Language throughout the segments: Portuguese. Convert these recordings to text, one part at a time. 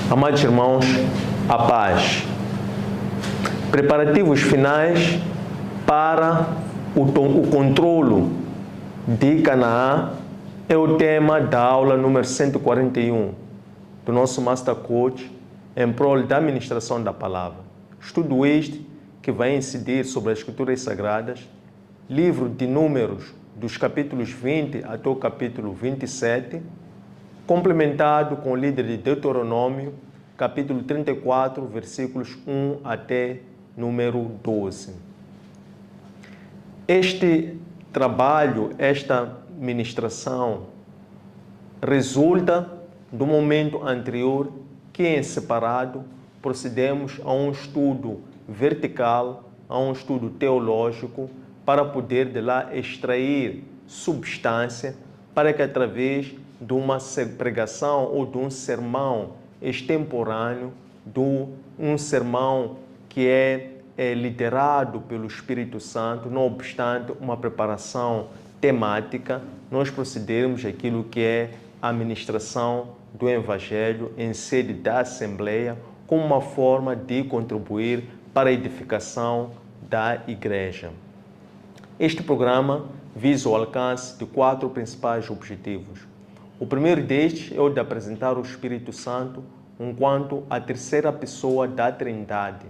Amados irmãos, a paz. Preparativos finais para o controlo de Canaã é o tema da aula número 141 do nosso Master Coach em prol da ministração da palavra. Estudo este que vai incidir sobre as Escrituras Sagradas, livro de Números, dos capítulos 20 até o capítulo 27, complementado com o líder de Deuteronômio, capítulo 34, versículos 1 até número 12. Este trabalho, esta ministração, resulta do momento anterior que, em separado, procedemos a um estudo vertical, a um estudo teológico, para poder de lá extrair substância, para que através de uma pregação ou de um sermão extemporâneo, de um sermão que é liderado pelo Espírito Santo, não obstante uma preparação temática, nós procedermos aquilo que é a ministração do Evangelho em sede da Assembleia, como uma forma de contribuir para a edificação da Igreja. Este programa visa o alcance de 4 principais objetivos. O primeiro destes é o de apresentar o Espírito Santo enquanto a terceira pessoa da Trindade.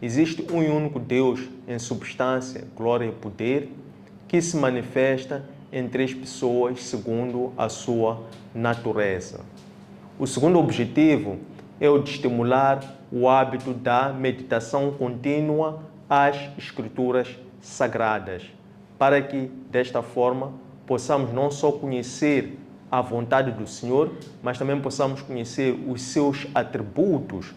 Existe um e único Deus em substância, glória e poder, que se manifesta em 3 pessoas segundo a sua natureza. O segundo objetivo é o de estimular o hábito da meditação contínua às Escrituras Sagradas, para que, desta forma, possamos não só conhecer a vontade do Senhor, mas também possamos conhecer os seus atributos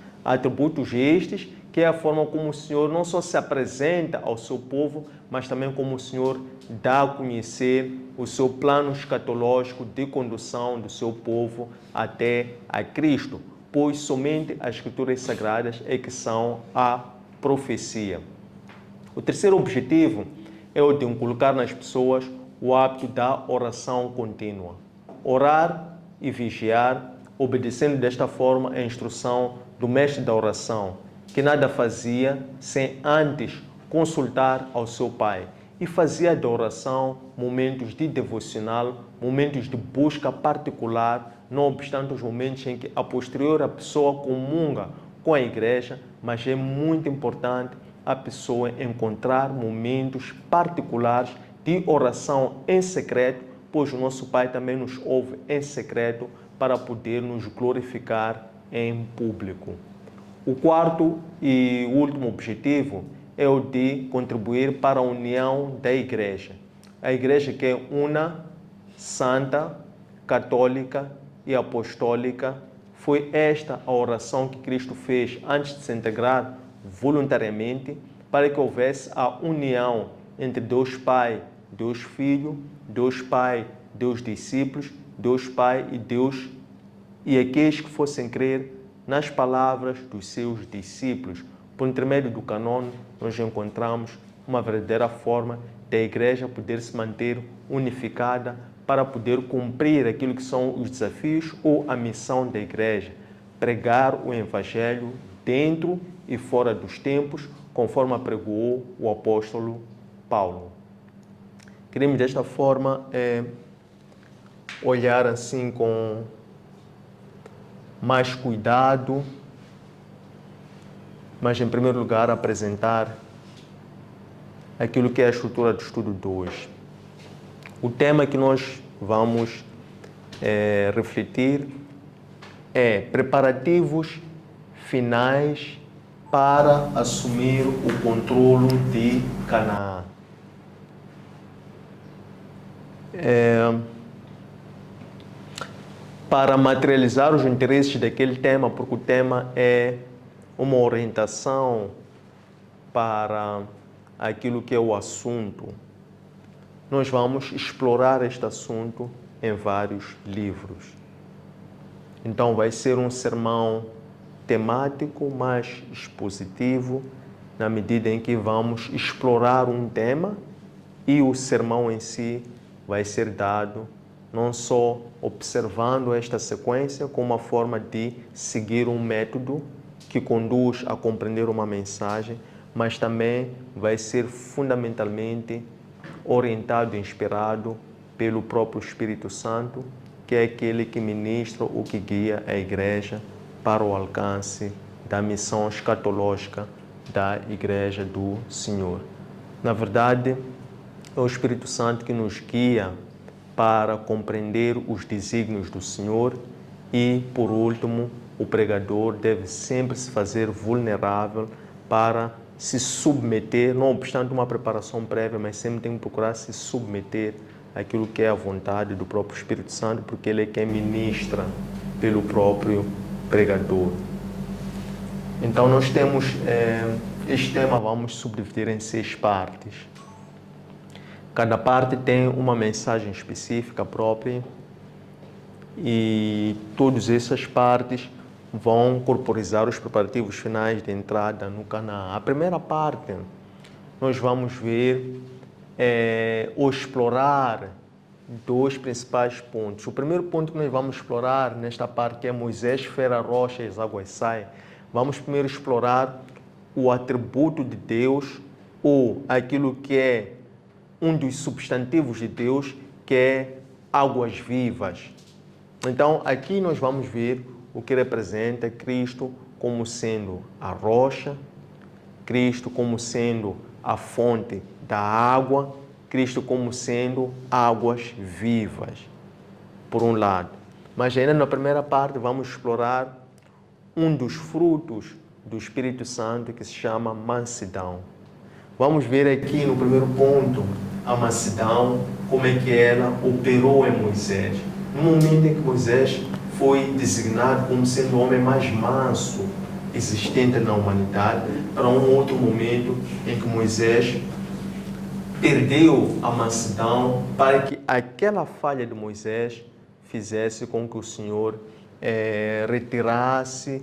estes, que é a forma como o Senhor não só se apresenta ao seu povo, mas também como o Senhor dá a conhecer o seu plano escatológico de condução do seu povo até a Cristo, pois somente as Escrituras Sagradas é que são a profecia. O terceiro objetivo é o de inculcar nas pessoas o hábito da oração contínua. Orar e vigiar, obedecendo desta forma a instrução do mestre da oração, que nada fazia sem antes consultar ao seu Pai, e fazia da oração momentos de devocional, momentos de busca particular, não obstante os momentos em que a posterior a pessoa comunga com a igreja, mas é muito importante a pessoa encontrar momentos particulares de oração em secreto, pois o nosso Pai também nos ouve em secreto para poder nos glorificar em público. O quarto e último objetivo é o de contribuir para a união da igreja. A igreja que é una, santa, católica e apostólica. Foi esta a oração que Cristo fez antes de se integrar voluntariamente, para que houvesse a união entre Deus Pai, Deus Filho, Deus Pai, Deus discípulos, Deus Pai e Deus e aqueles que fossem crer nas palavras dos seus discípulos. Por intermédio do cânon, nós encontramos uma verdadeira forma da igreja poder se manter unificada para poder cumprir aquilo que são os desafios ou a missão da igreja, pregar o Evangelho dentro e fora dos tempos, conforme apregoou o apóstolo Paulo. Queremos desta forma olhar assim com mais cuidado, mas em primeiro lugar apresentar aquilo que é a estrutura do estudo de hoje. O tema que nós vamos refletir é preparativos finais para assumir o controlo de Canaã. Para materializar os interesses daquele tema, porque o tema é uma orientação para aquilo que é o assunto, nós vamos explorar este assunto em vários livros. Então vai ser um sermão temático, mas expositivo, na medida em que vamos explorar um tema e o sermão em si vai ser dado não só observando esta sequência como uma forma de seguir um método que conduz a compreender uma mensagem, mas também vai ser fundamentalmente orientado e inspirado pelo próprio Espírito Santo, que é aquele que ministra ou que guia a igreja para o alcance da missão escatológica da igreja do Senhor. Na verdade, é o Espírito Santo que nos guia para compreender os desígnios do Senhor e, por último, o pregador deve sempre se fazer vulnerável para se submeter, não obstante uma preparação prévia, mas sempre tem que procurar se submeter àquilo que é a vontade do próprio Espírito Santo, porque ele é quem ministra pelo próprio pregador. Então nós temos este tema, vamos subdividir em 6 partes. Cada parte tem uma mensagem específica própria e todas essas partes vão corporizar os preparativos finais de entrada no Canaã. A primeira parte, nós vamos ver ou explorar 2 principais pontos. O primeiro ponto que nós vamos explorar nesta parte é Moisés fere a rocha e as águas saem. Vamos primeiro explorar o atributo de Deus ou aquilo que é um dos substantivos de Deus, que é águas vivas. Então, aqui nós vamos ver o que representa Cristo como sendo a rocha, Cristo como sendo a fonte da água, Cristo como sendo águas vivas, por um lado. Mas ainda na primeira parte vamos explorar um dos frutos do Espírito Santo que se chama mansidão. Vamos ver aqui no primeiro ponto a mansidão, como é que ela operou em Moisés. No momento em que Moisés foi designado como sendo o homem mais manso existente na humanidade, para um outro momento em que Moisés perdeu a mansidão para que aquela falha de Moisés fizesse com que o Senhor retirasse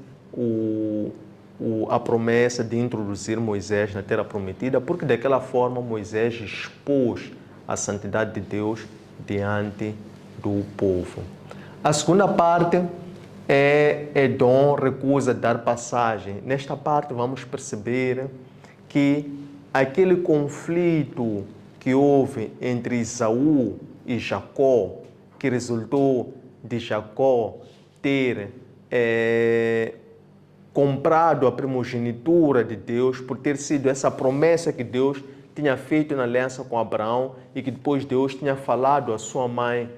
a promessa de introduzir Moisés na Terra Prometida, porque daquela forma Moisés expôs a santidade de Deus diante do povo. A segunda parte é Edom recusa dar passagem. Nesta parte vamos perceber que aquele conflito que houve entre Esaú e Jacó, que resultou de Jacó ter comprado a primogenitura de Deus por ter sido essa promessa que Deus tinha feito na aliança com Abraão e que depois Deus tinha falado à sua mãe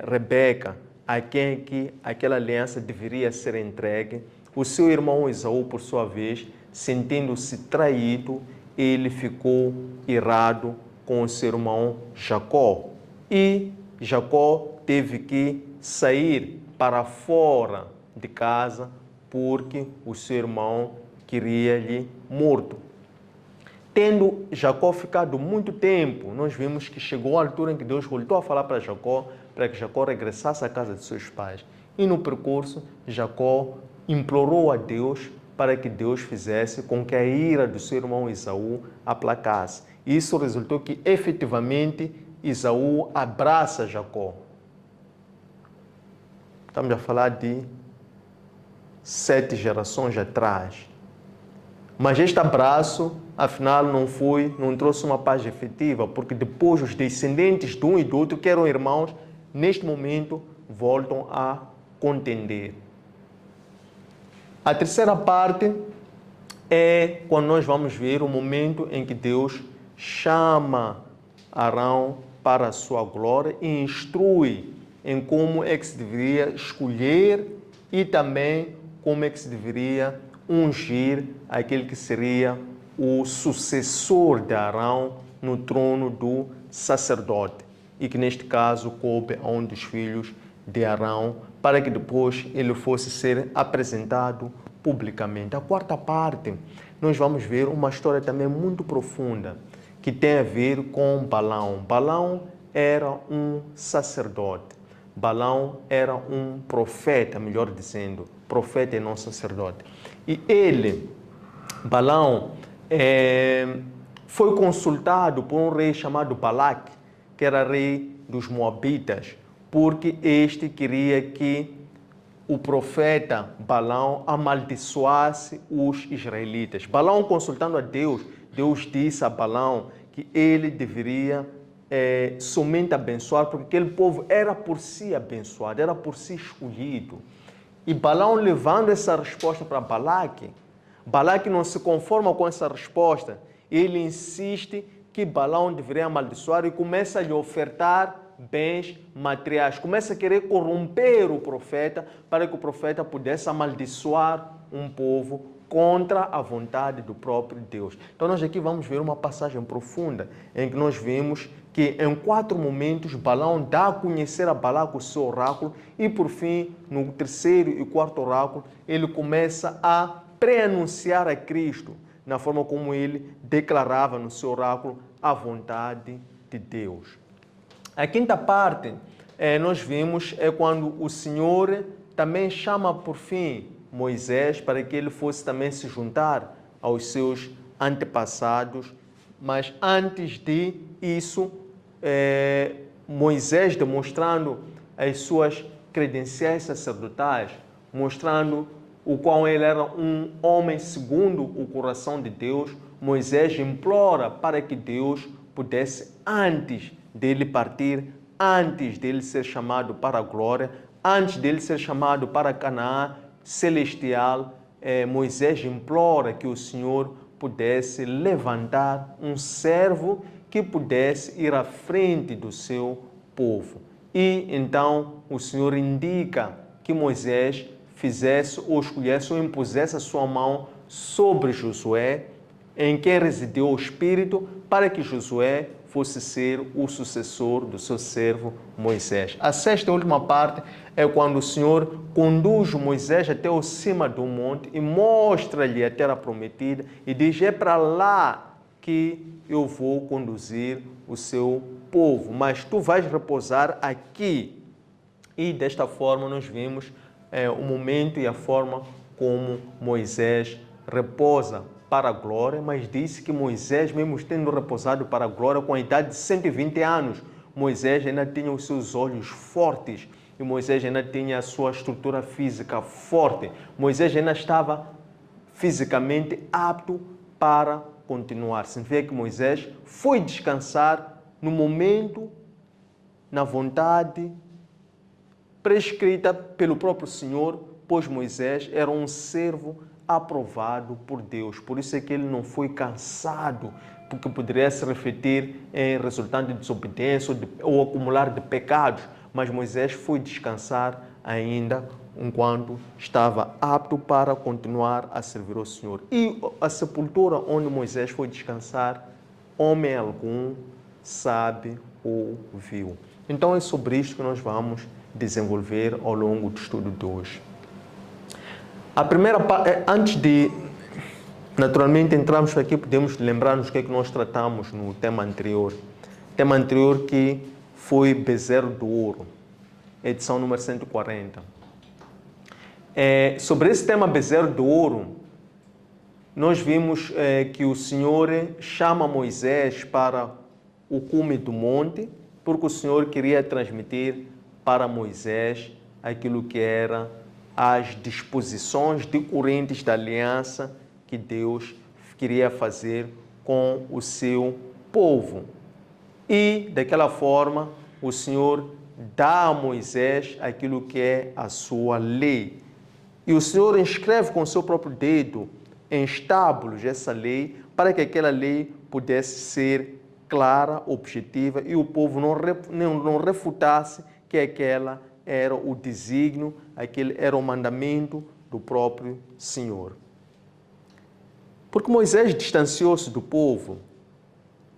Rebeca, a quem que aquela aliança deveria ser entregue. O seu irmão Esaú, por sua vez, sentindo-se traído, ele ficou irado com o seu irmão Jacó. E Jacó teve que sair para fora de casa porque o seu irmão queria lhe morto. Tendo Jacó ficado muito tempo, nós vimos que chegou a altura em que Deus voltou a falar para Jacó, para que Jacó regressasse à casa de seus pais. E no percurso, Jacó implorou a Deus para que Deus fizesse com que a ira do seu irmão Esaú aplacasse. Isso resultou que, efetivamente, Esaú abraça Jacó. Estamos a falar de 7 gerações atrás. Mas este abraço, afinal, não trouxe uma paz efetiva, porque depois os descendentes de um e do outro, que eram irmãos, neste momento voltam a contender. A terceira parte é quando nós vamos ver o momento em que Deus chama Arão para a sua glória e instrui em como é que se deveria escolher e também como é que se deveria ungir aquele que seria o sucessor de Arão no trono do sacerdote, e que neste caso coube a um dos filhos de Arão, para que depois ele fosse ser apresentado publicamente. A quarta parte, nós vamos ver uma história também muito profunda, que tem a ver com Balaão. Balaão era um sacerdote. Balaão era um profeta, melhor dizendo, profeta e não sacerdote. E Balaão, foi consultado por um rei chamado Balaque, que era rei dos Moabitas, porque este queria que o profeta Balaão amaldiçoasse os israelitas. Balaão, consultando a Deus, Deus disse a Balaão que ele deveria somente abençoar, porque aquele povo era por si abençoado, era por si escolhido. E Balaão, levando essa resposta para Balaque, Balaque não se conforma com essa resposta. Ele insiste que Balaão deveria amaldiçoar e começa a lhe ofertar bens materiais. Começa a querer corromper o profeta para que o profeta pudesse amaldiçoar um povo contra a vontade do próprio Deus. Então nós aqui vamos ver uma passagem profunda em que nós vemos que em 4 momentos Balaão dá a conhecer a Balaque o seu oráculo e por fim, no 3º e 4º oráculo, ele começa a pré-anunciar a Cristo na forma como ele declarava no seu oráculo a vontade de Deus. A 5ª parte, nós vimos, é quando o Senhor também chama por fim Moisés para que ele fosse também se juntar aos seus antepassados. Mas antes de isso, Moisés demonstrando as suas credenciais sacerdotais, mostrando o qual ele era um homem segundo o coração de Deus, Moisés implora para que Deus pudesse, antes dele partir, antes dele ser chamado para a glória, antes dele ser chamado para Canaã celestial, Moisés implora que o Senhor pudesse levantar um servo que pudesse ir à frente do seu povo. E então o Senhor indica que Moisés fizesse ou escolhesse ou impusesse a sua mão sobre Josué, em quem residiu o Espírito, para que Josué fosse ser o sucessor do seu servo Moisés. A 6ª e última parte é quando o Senhor conduz Moisés até o cima do monte e mostra-lhe a terra prometida e diz: é para lá que eu vou conduzir o seu povo, mas tu vais repousar aqui. E desta forma nós vimos o momento e a forma como Moisés repousa para a glória, mas disse que Moisés, mesmo tendo repousado para a glória com a idade de 120 anos, Moisés ainda tinha os seus olhos fortes e Moisés ainda tinha a sua estrutura física forte. Moisés ainda estava fisicamente apto para continuar. Significa que Moisés foi descansar no momento, na vontade prescrita pelo próprio Senhor, pois Moisés era um servo aprovado por Deus. Por isso é que ele não foi cansado, porque poderia se refletir em resultado de desobediência ou acumular de pecados. Mas Moisés foi descansar ainda enquanto estava apto para continuar a servir ao Senhor. E a sepultura onde Moisés foi descansar, homem algum sabe ou viu. Então é sobre isto que nós vamos desenvolver ao longo do estudo de hoje. A primeira parte, antes de naturalmente entrarmos aqui, podemos lembrar-nos o que é que nós tratamos no tema anterior. Tema anterior que foi Bezerro do Ouro, edição número 140. Sobre esse tema Bezerro do Ouro, nós vimos que o Senhor chama Moisés para o cume do monte, porque o Senhor queria transmitir para Moisés aquilo que era as disposições decorrentes da aliança que Deus queria fazer com o seu povo. E, daquela forma, o Senhor dá a Moisés aquilo que é a sua lei. E o Senhor inscreve com o seu próprio dedo em estábulos essa lei, para que aquela lei pudesse ser clara, objetiva, e o povo não refutasse que aquela era o desígnio, aquele era o mandamento do próprio Senhor. Porque Moisés distanciou-se do povo,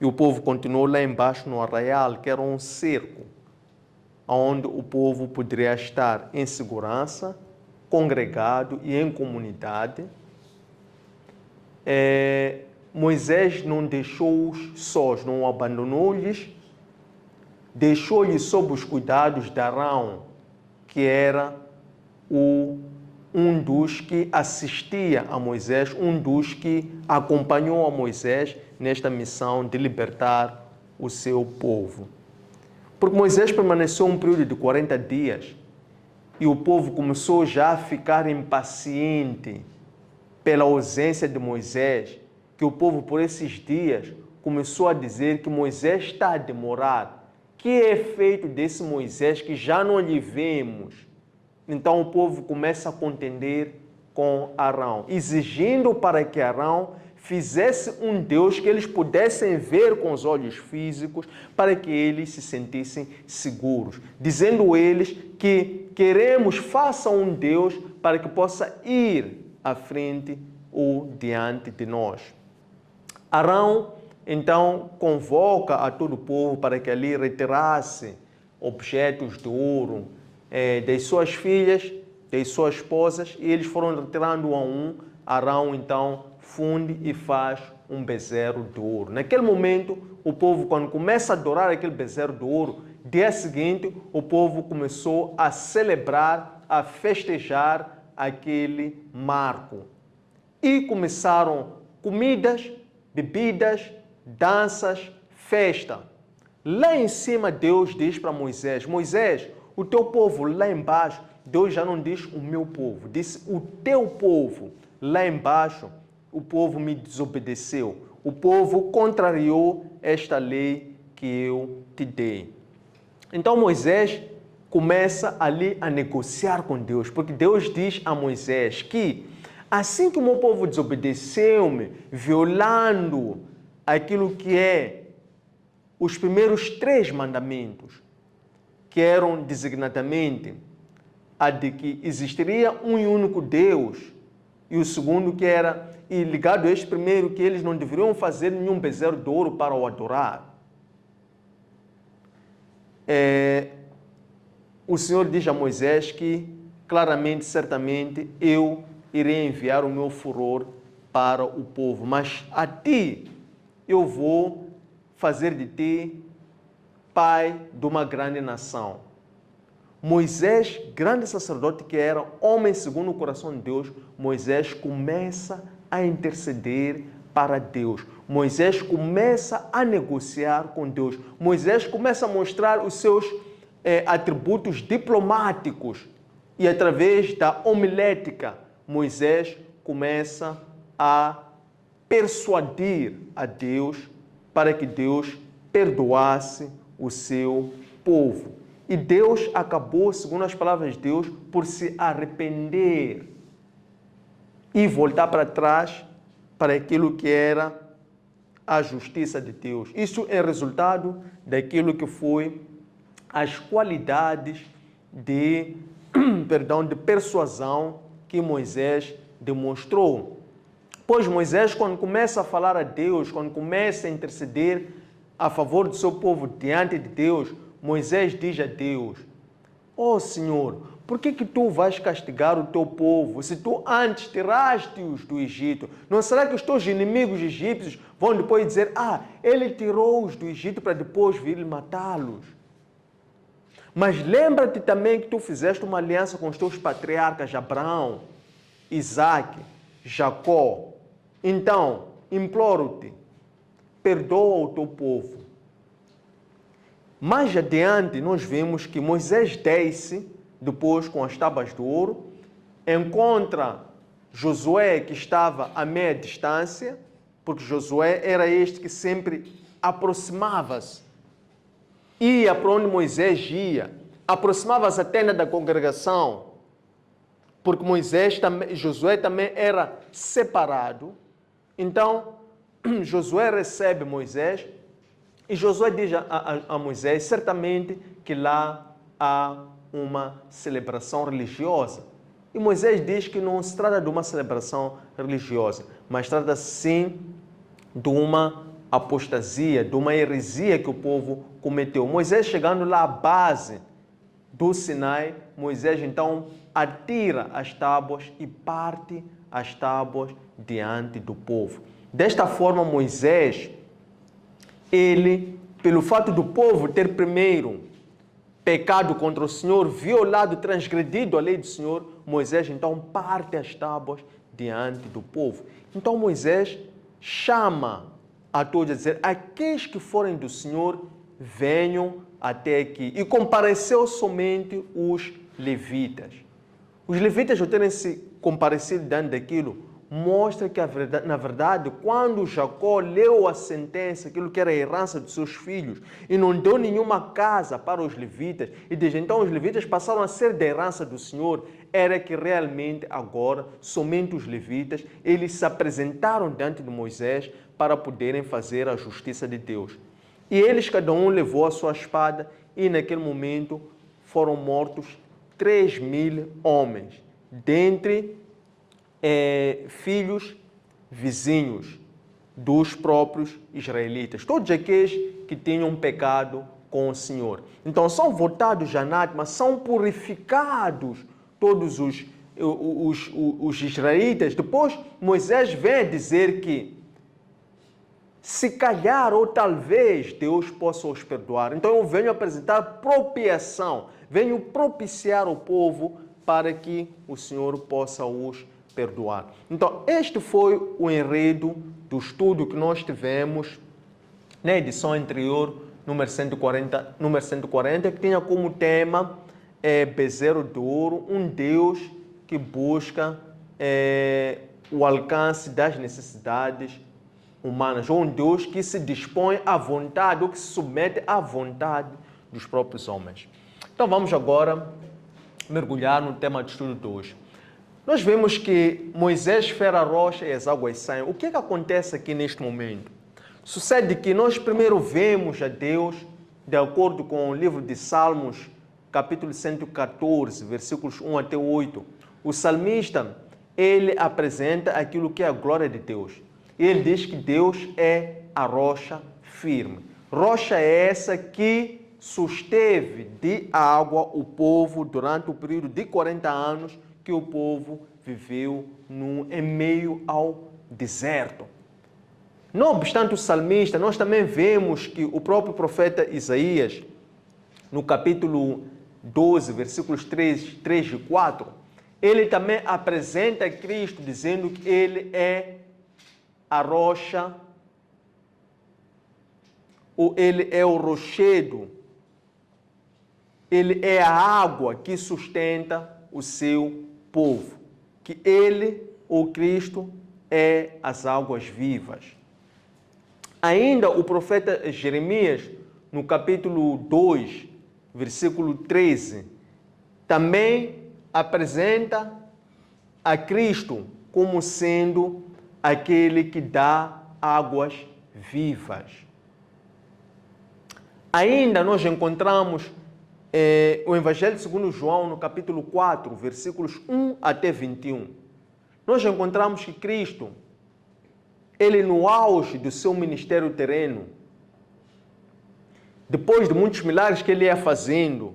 e o povo continuou lá embaixo no arraial, que era um cerco, onde o povo poderia estar em segurança, congregado e em comunidade. Moisés não deixou-os sós, não abandonou-lhes, deixou-lhes sob os cuidados de Arão, que era um dos que assistia a Moisés, um dos que acompanhou a Moisés nesta missão de libertar o seu povo. Porque Moisés permaneceu um período de 40 dias e o povo começou já a ficar impaciente pela ausência de Moisés, que o povo por esses dias começou a dizer que Moisés está a demorar. Que é feito desse Moisés que já não lhe vemos? Então o povo começa a contender com Arão, exigindo para que Arão fizesse um Deus que eles pudessem ver com os olhos físicos, para que eles se sentissem seguros. Dizendo eles que queremos, faça um Deus para que possa ir à frente ou diante de nós. Arão, então, convoca a todo o povo para que ali retirasse objetos de ouro das suas filhas, das suas esposas, e eles foram retirando um a um. Arão, então, funde e faz um bezerro de ouro. Naquele momento, o povo, quando começa a adorar aquele bezerro de ouro, dia seguinte, o povo começou a celebrar, a festejar aquele marco. E começaram comidas, bebidas, danças, festa. Lá em cima, Deus diz para Moisés: Moisés, o teu povo lá embaixo, Deus já não diz o meu povo, disse o teu povo. Lá embaixo, o povo me desobedeceu. O povo contrariou esta lei que eu te dei. Então Moisés começa ali a negociar com Deus, porque Deus diz a Moisés que assim que o meu povo desobedeceu-me, violando aquilo que é os primeiros 3 mandamentos, que eram designadamente a de que existiria um e único Deus, e o segundo que era, e ligado a este primeiro, que eles não deveriam fazer nenhum bezerro de ouro para o adorar. O Senhor diz a Moisés que, claramente, certamente, eu irei enviar o meu furor para o povo, mas a ti eu vou fazer de ti pai de uma grande nação. Moisés, grande sacerdote que era, homem segundo o coração de Deus, Moisés começa a interceder para Deus. Moisés começa a negociar com Deus. Moisés começa a mostrar os seus atributos diplomáticos. E através da homilética, Moisés começa a persuadir a Deus para que Deus perdoasse o seu povo. E Deus acabou, segundo as palavras de Deus, por se arrepender e voltar para trás para aquilo que era a justiça de Deus. Isso é resultado daquilo que foi as qualidades de persuasão que Moisés demonstrou. Pois Moisés, quando começa a falar a Deus, quando começa a interceder a favor do seu povo diante de Deus, Moisés diz a Deus: ó Senhor, por que tu vais castigar o teu povo, se tu antes tiraste-os do Egito? Não será que os teus inimigos egípcios vão depois dizer: ele tirou-os do Egito para depois vir matá-los? Mas lembra-te também que tu fizeste uma aliança com os teus patriarcas Abraão, Isaque, Jacó. Então, imploro-te, perdoa o teu povo. Mais adiante, nós vemos que Moisés desce, depois com as tábuas de ouro, encontra Josué, que estava a meia distância, porque Josué era este que sempre aproximava-se, ia para onde Moisés ia, aproximava-se à tenda da congregação, porque Josué também era separado. Então, Josué recebe Moisés, e Josué diz a Moisés, certamente, que lá há uma celebração religiosa. E Moisés diz que não se trata de uma celebração religiosa, mas trata-se sim de uma apostasia, de uma heresia que o povo cometeu. Moisés, chegando lá à base do Sinai, Moisés então atira as tábuas e parte as tábuas diante do povo. Desta forma, Moisés, ele, pelo fato do povo ter primeiro pecado contra o Senhor, violado, transgredido a lei do Senhor, Moisés então parte as tábuas diante do povo. Então Moisés chama a todos a dizer: aqueles que forem do Senhor, venham até aqui. E compareceu somente os levitas. Os levitas, ao terem se comparecido diante daquilo, mostra que, na verdade, quando Jacó leu a sentença, aquilo que era a herança dos seus filhos, e não deu nenhuma casa para os levitas, e desde então os levitas passaram a ser da herança do Senhor, era que realmente agora, somente os levitas, eles se apresentaram diante de Moisés para poderem fazer a justiça de Deus. E eles, cada um levou a sua espada, e naquele momento foram mortos 3.000 homens, dentre filhos vizinhos dos próprios israelitas, todos aqueles que tinham pecado com o Senhor. Então são votados anátema, são purificados todos os israelitas. Depois Moisés vem dizer que se calhar ou talvez Deus possa os perdoar. Então eu venho apresentar propiação, venho propiciar o povo para que o Senhor possa os perdoar. Então, este foi o enredo do estudo que nós tivemos na edição anterior, número 140, que tinha como tema bezerro de ouro, um Deus que busca o alcance das necessidades humanas, ou um Deus que se dispõe à vontade, ou que se submete à vontade dos próprios homens. Então, vamos agora mergulhar no tema de estudo de hoje. Nós vemos que Moisés fere a rocha e as águas saem. O que acontece aqui neste momento? Sucede que nós primeiro vemos a Deus, de acordo com o livro de Salmos, capítulo 114, versículos 1 até 8. O salmista, ele apresenta aquilo que é a glória de Deus. Ele diz que Deus é a rocha firme. Rocha é essa que susteve de água o povo durante o período de 40 anos que o povo viveu em meio ao deserto. Não obstante o salmista, nós também vemos que o próprio profeta Isaías, no capítulo 12, versículos 3 e 4, ele também apresenta Cristo dizendo que ele é a rocha, ou ele é o rochedo, ele é a água que sustenta o seu povo, que ele, o Cristo, é as águas vivas. Ainda o profeta Jeremias, no capítulo 2, versículo 13, também apresenta a Cristo como sendo aquele que dá águas vivas. Ainda nós encontramos o Evangelho segundo João, no capítulo 4, versículos 1 até 21. Nós encontramos que Cristo, ele no auge do seu ministério terreno, depois de muitos milagres que ele ia fazendo,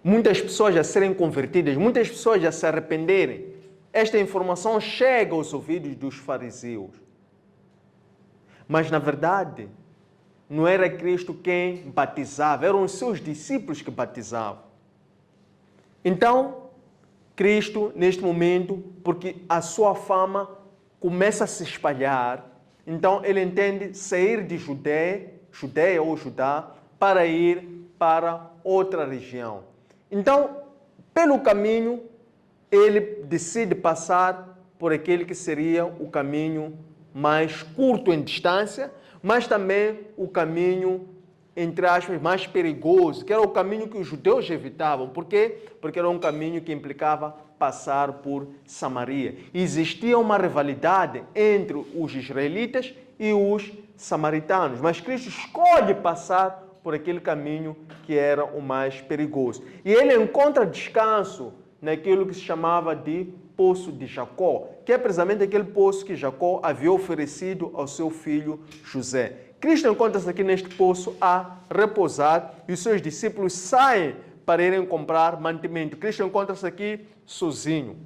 muitas pessoas a serem convertidas, muitas pessoas a se arrependerem, esta informação chega aos ouvidos dos fariseus. Mas, na verdade, não era Cristo quem batizava, eram os seus discípulos que batizavam. Então, Cristo, neste momento, porque a sua fama começa a se espalhar, então ele entende sair de Judeia ou Judá, para ir para outra região. Então, pelo caminho, ele decide passar por aquele que seria o caminho mais curto em distância, mas também o caminho, entre aspas, mais perigoso, que era o caminho que os judeus evitavam. Por quê? Porque era um caminho que implicava passar por Samaria. Existia uma rivalidade entre os israelitas e os samaritanos, mas Cristo escolhe passar por aquele caminho que era o mais perigoso. E ele encontra descanso naquilo que se chamava de Poço de Jacó, que é precisamente aquele poço que Jacó havia oferecido ao seu filho José. Cristo encontra-se aqui neste poço a repousar e os seus discípulos saem para irem comprar mantimento. Cristo encontra-se aqui sozinho.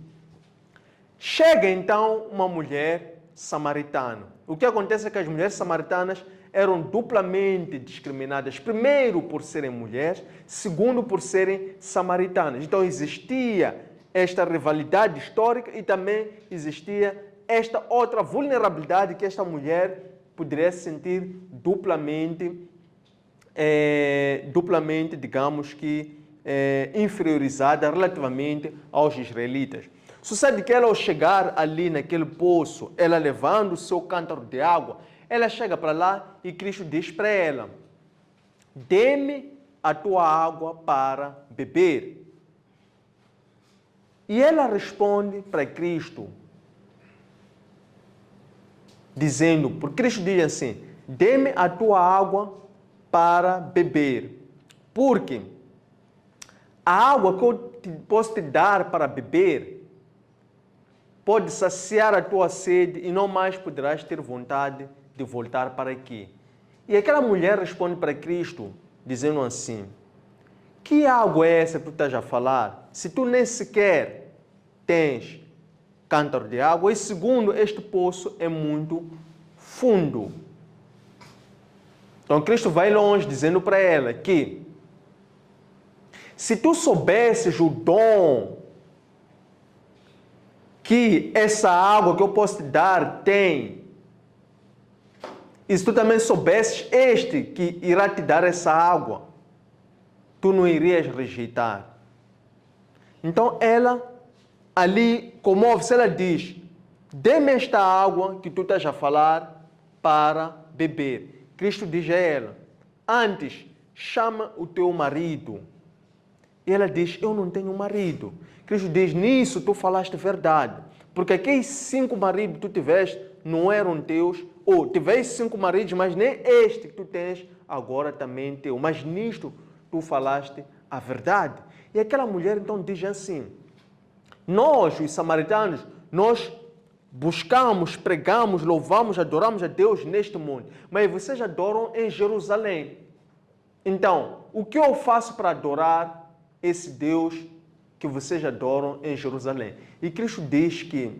Chega então uma mulher samaritana. O que acontece é que as mulheres samaritanas eram duplamente discriminadas. Primeiro, por serem mulheres. Segundo, por serem samaritanas. Então, existia esta rivalidade histórica e também existia esta outra vulnerabilidade que esta mulher poderia se sentir duplamente duplamente, digamos que, inferiorizada relativamente aos israelitas. Sucede que ela, ao chegar ali naquele poço, ela levando o seu cântaro de água, ela chega para lá e Cristo diz para ela: dê-me a tua água para beber. E ela responde para Cristo, dizendo, porque Cristo diz assim: dê-me a tua água para beber, porque a água que eu posso te dar para beber pode saciar a tua sede e não mais poderás ter vontade de voltar para aqui. E aquela mulher responde para Cristo, dizendo assim: que água é essa que tu estás a falar? Se tu nem sequer tens cântaro de água, e segundo, este poço é muito fundo. Então Cristo vai longe dizendo para ela que se tu soubesses o dom que essa água que eu posso te dar tem, e se tu também soubesses este que irá te dar essa água, tu não irias rejeitar. Então ela ali comove-se, ela diz: dê-me esta água que tu estás a falar para beber. Cristo diz a ela: antes, chama o teu marido. E ela diz: eu não tenho marido. Cristo diz: nisso tu falaste verdade. Porque aqueles 5 maridos que tu tiveste não eram teus, ou tiveste 5 maridos, mas nem este que tu tens agora também é teu. Mas nisto tu falaste a verdade. E aquela mulher então diz assim: nós, os samaritanos, nós buscamos, pregamos, louvamos, adoramos a Deus neste monte, mas vocês adoram em Jerusalém. Então, o que eu faço para adorar esse Deus que vocês adoram em Jerusalém? E Cristo diz que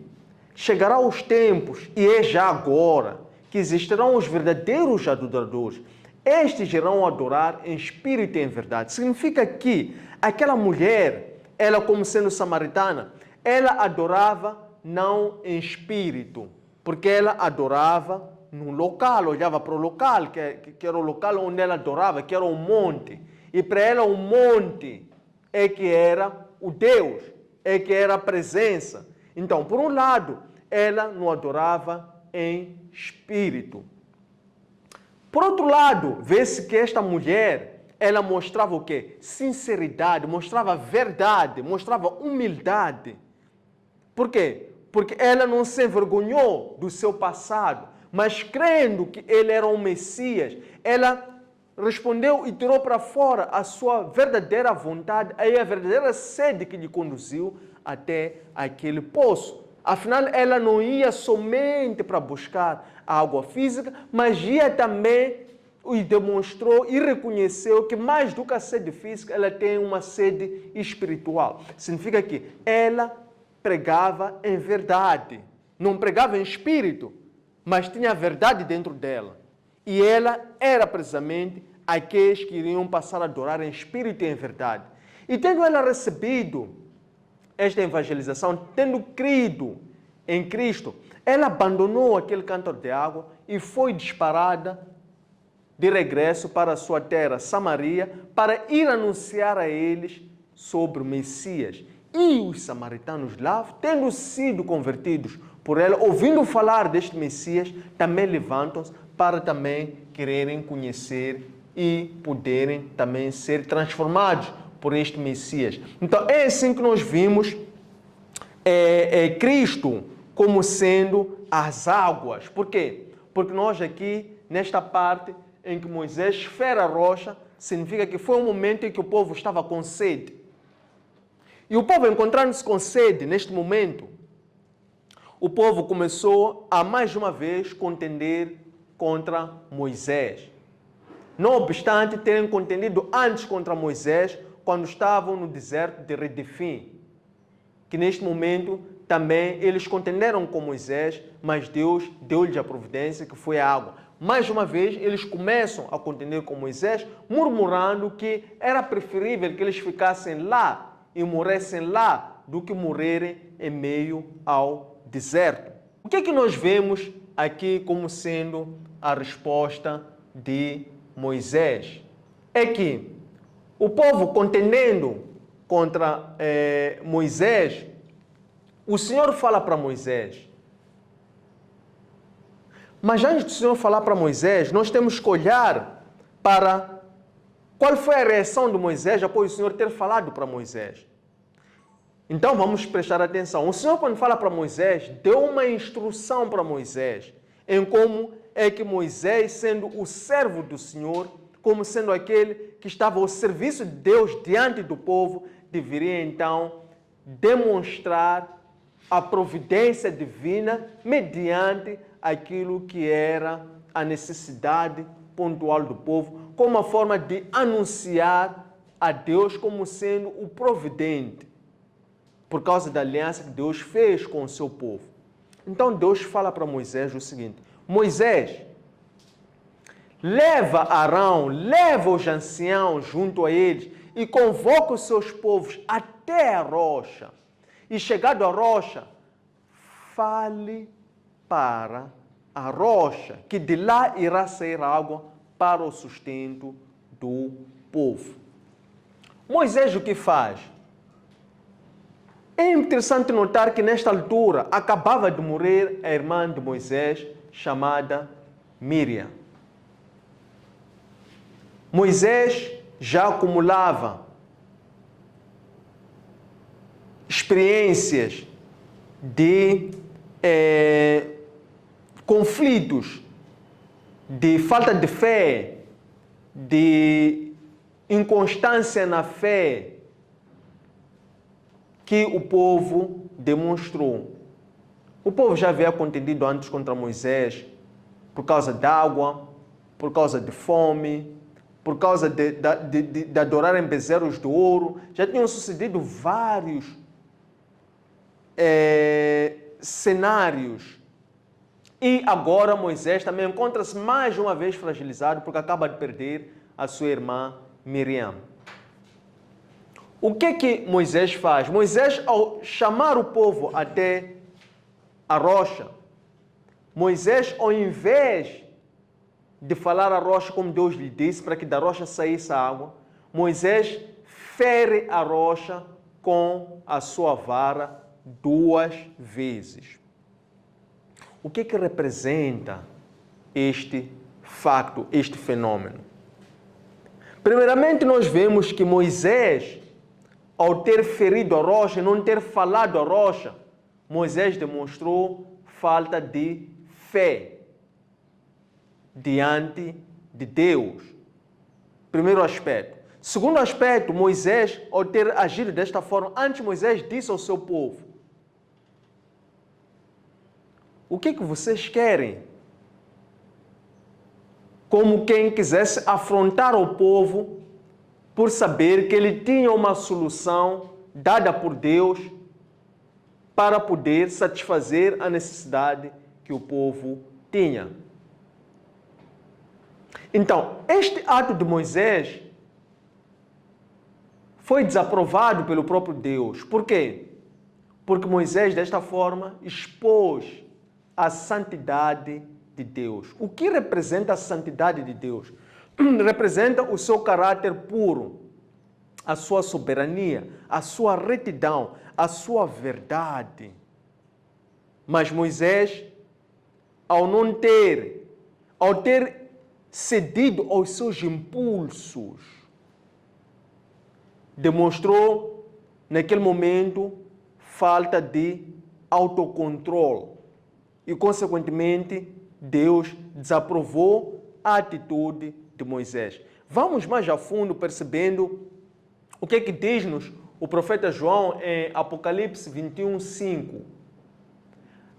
chegará os tempos, e é já agora, que existirão os verdadeiros adoradores. Estes irão adorar em espírito e em verdade. Significa que aquela mulher, ela como sendo samaritana, ela adorava não em espírito, porque ela adorava num local, olhava para o local, que era o local onde ela adorava, que era o monte. E para ela o monte é que era o Deus, é que era a presença. Então, por um lado, ela não adorava em espírito. Por outro lado, vê-se que esta mulher, ela mostrava o quê? Sinceridade, mostrava verdade, mostrava humildade. Por quê? Porque ela não se envergonhou do seu passado, mas crendo que ele era o Messias, ela respondeu e tirou para fora a sua verdadeira vontade, a verdadeira sede que lhe conduziu até aquele poço. Afinal, ela não ia somente para buscar a água física, mas ia também e demonstrou e reconheceu que mais do que a sede física, ela tem uma sede espiritual. Significa que ela pregava em verdade, não pregava em espírito, mas tinha a verdade dentro dela. E ela era precisamente aqueles que iriam passar a adorar em espírito e em verdade. E tendo ela recebido esta evangelização, tendo crido em Cristo, ela abandonou aquele cântaro de água e foi disparada de regresso para a sua terra, Samaria, para ir anunciar a eles sobre o Messias. E os samaritanos lá, tendo sido convertidos por ela, ouvindo falar deste Messias, também levantam-se para também quererem conhecer e poderem também ser transformados por este Messias. Então é assim que nós vimos Cristo como sendo as águas. Por quê? Porque nós aqui, nesta parte em que Moisés fera a rocha, significa que foi um momento em que o povo estava com sede. E o povo, encontrando-se com sede neste momento, o povo começou a mais uma vez contender contra Moisés. Não obstante terem contendido antes contra Moisés, quando estavam no deserto de Redefim, que neste momento também eles contenderam com Moisés, mas Deus deu-lhes a providência que foi a água. Mais uma vez, eles começam a contender com Moisés, murmurando que era preferível que eles ficassem lá e morressem lá do que morrerem em meio ao deserto. O que é que nós vemos aqui como sendo a resposta de Moisés? é que o povo contendendo contra Moisés, o Senhor fala para Moisés. Mas antes do Senhor falar para Moisés, nós temos que olhar para qual foi a reação de Moisés após o Senhor ter falado para Moisés. Então vamos prestar atenção. O Senhor, quando fala para Moisés, deu uma instrução para Moisés em como é que Moisés, sendo o servo do Senhor, como sendo aquele que estava ao serviço de Deus diante do povo, deveria então demonstrar a providência divina mediante aquilo que era a necessidade pontual do povo, como uma forma de anunciar a Deus como sendo o providente, por causa da aliança que Deus fez com o seu povo. Então Deus fala para Moisés o seguinte: Moisés, leva Arão, leva os anciãos junto a eles e convoca os seus povos até a rocha. E chegado à rocha, fale para a rocha, que de lá irá sair água para o sustento do povo. Moisés o que faz? É interessante notar que nesta altura acabava de morrer a irmã de Moisés, chamada Miriam. Moisés já acumulava experiências de conflitos, de falta de fé, de inconstância na fé que o povo demonstrou. O povo já havia contendido antes contra Moisés por causa d'água, por causa de fome, por causa de adorarem bezerros de ouro. Já tinham sucedido vários cenários. E agora Moisés também encontra-se mais uma vez fragilizado porque acaba de perder a sua irmã Miriam. O que Moisés faz? Moisés, ao chamar o povo até a rocha, Moisés, ao invés de falar a rocha como Deus lhe disse, para que da rocha saísse a água, Moisés fere a rocha com a sua vara 2 vezes. O que representa este facto, este fenômeno? Primeiramente, nós vemos que Moisés, ao ter ferido a rocha e não ter falado a rocha, Moisés demonstrou falta de fé diante de Deus. Primeiro aspecto. Segundo aspecto, Moisés, ao ter agido desta forma, antes Moisés disse ao seu povo: o que vocês querem? Como quem quisesse afrontar o povo por saber que ele tinha uma solução dada por Deus para poder satisfazer a necessidade que o povo tinha. Então, este ato de Moisés foi desaprovado pelo próprio Deus. Por quê? Porque Moisés, desta forma, expôs a santidade de Deus. O que representa a santidade de Deus? Representa o seu caráter puro, a sua soberania, a sua retidão, a sua verdade. Mas Moisés, ao ter cedido aos seus impulsos, demonstrou naquele momento falta de autocontrole e, consequentemente, Deus desaprovou a atitude de Moisés. Vamos mais a fundo percebendo o que diz-nos o profeta João em Apocalipse 21:5.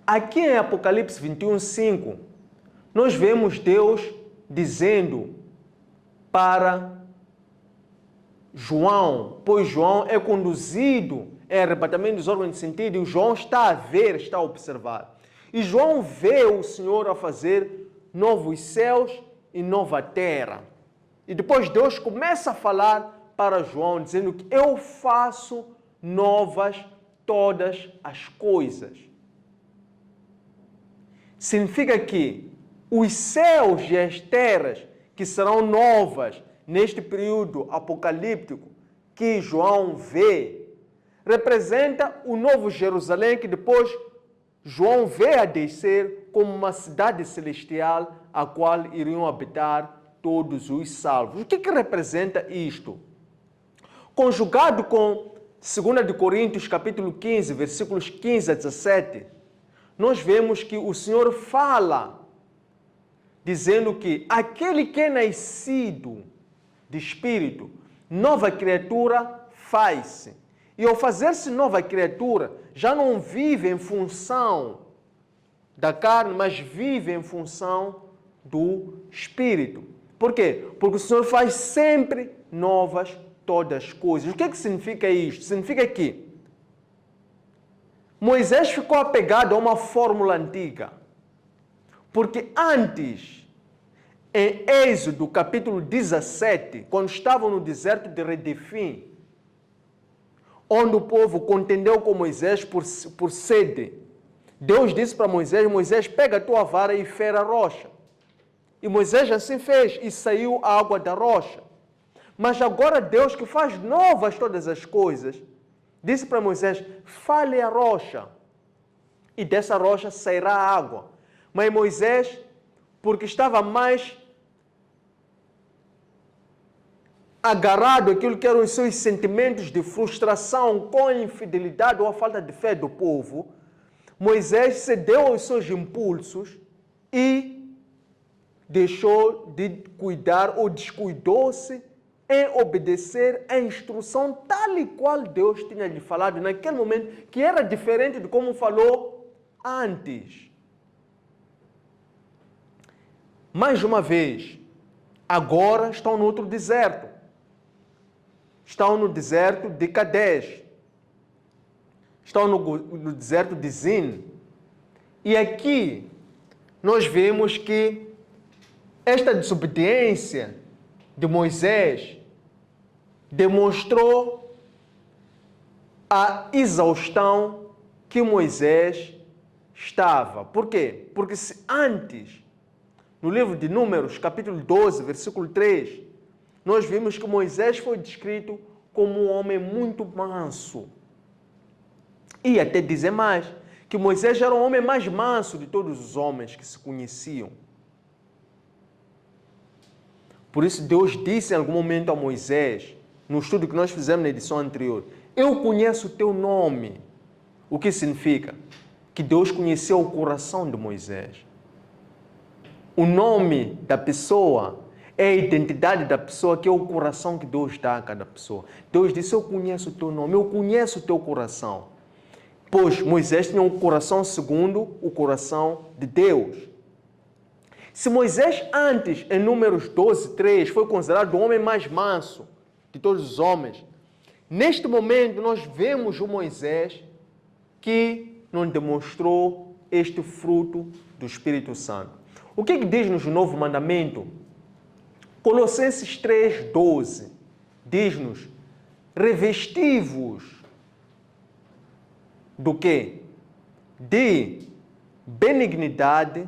Aqui em Apocalipse 21:5, nós vemos Deus dizendo para João, pois João é conduzido em arrebatamento dos órgãos de sentido, e João está a ver, está a observar. E João vê o Senhor a fazer novos céus e nova terra. E depois Deus começa a falar para João, dizendo que eu faço novas todas as coisas. Significa que os céus e as terras que serão novas neste período apocalíptico que João vê, representa o novo Jerusalém que depois João vê a descer como uma cidade celestial a qual iriam habitar todos os salvos. O que representa isto? Conjugado com 2 de Coríntios capítulo 15, versículos 15 a 17, nós vemos que o Senhor fala, dizendo que aquele que é nascido de Espírito, nova criatura faz-se. E ao fazer-se nova criatura, já não vive em função da carne, mas vive em função do Espírito. Por quê? Porque o Senhor faz sempre novas todas as coisas. O que significa isto? Significa que Moisés ficou apegado a uma fórmula antiga. Porque antes, em Êxodo capítulo 17, quando estavam no deserto de Redefim, onde o povo contendeu com Moisés por sede, Deus disse para Moisés: Moisés, pega a tua vara e fere a rocha. E Moisés assim fez, e saiu a água da rocha. Mas agora Deus, que faz novas todas as coisas, disse para Moisés: fale a rocha, e dessa rocha sairá água. Mas Moisés, porque estava mais agarrado àquilo que eram os seus sentimentos de frustração com a infidelidade ou a falta de fé do povo, Moisés cedeu aos seus impulsos e deixou de cuidar ou descuidou-se em obedecer a instrução tal e qual Deus tinha lhe falado naquele momento, que era diferente de como falou antes. Mais uma vez, agora estão no outro deserto. Estão no deserto de Kadesh. Estão no deserto de Zin. E aqui nós vemos que esta desobediência de Moisés demonstrou a exaustão que Moisés estava. Por quê? Porque se antes, no livro de Números, capítulo 12, versículo 3, nós vimos que Moisés foi descrito como um homem muito manso. E até dizer mais, que Moisés era o homem mais manso de todos os homens que se conheciam. Por isso Deus disse em algum momento a Moisés, no estudo que nós fizemos na edição anterior: eu conheço o teu nome. O que significa? Que Deus conheceu o coração de Moisés. O nome da pessoa é a identidade da pessoa, que é o coração que Deus dá a cada pessoa. Deus disse: eu conheço o teu nome, eu conheço o teu coração. Pois Moisés tinha um coração segundo o coração de Deus. Se Moisés antes, em Números 12, 3, foi considerado o homem mais manso de todos os homens, neste momento nós vemos o Moisés que não demonstrou este fruto do Espírito Santo. O que diz-nos o novo mandamento? Colossenses 3,12 diz-nos: revestivos do quê? De benignidade,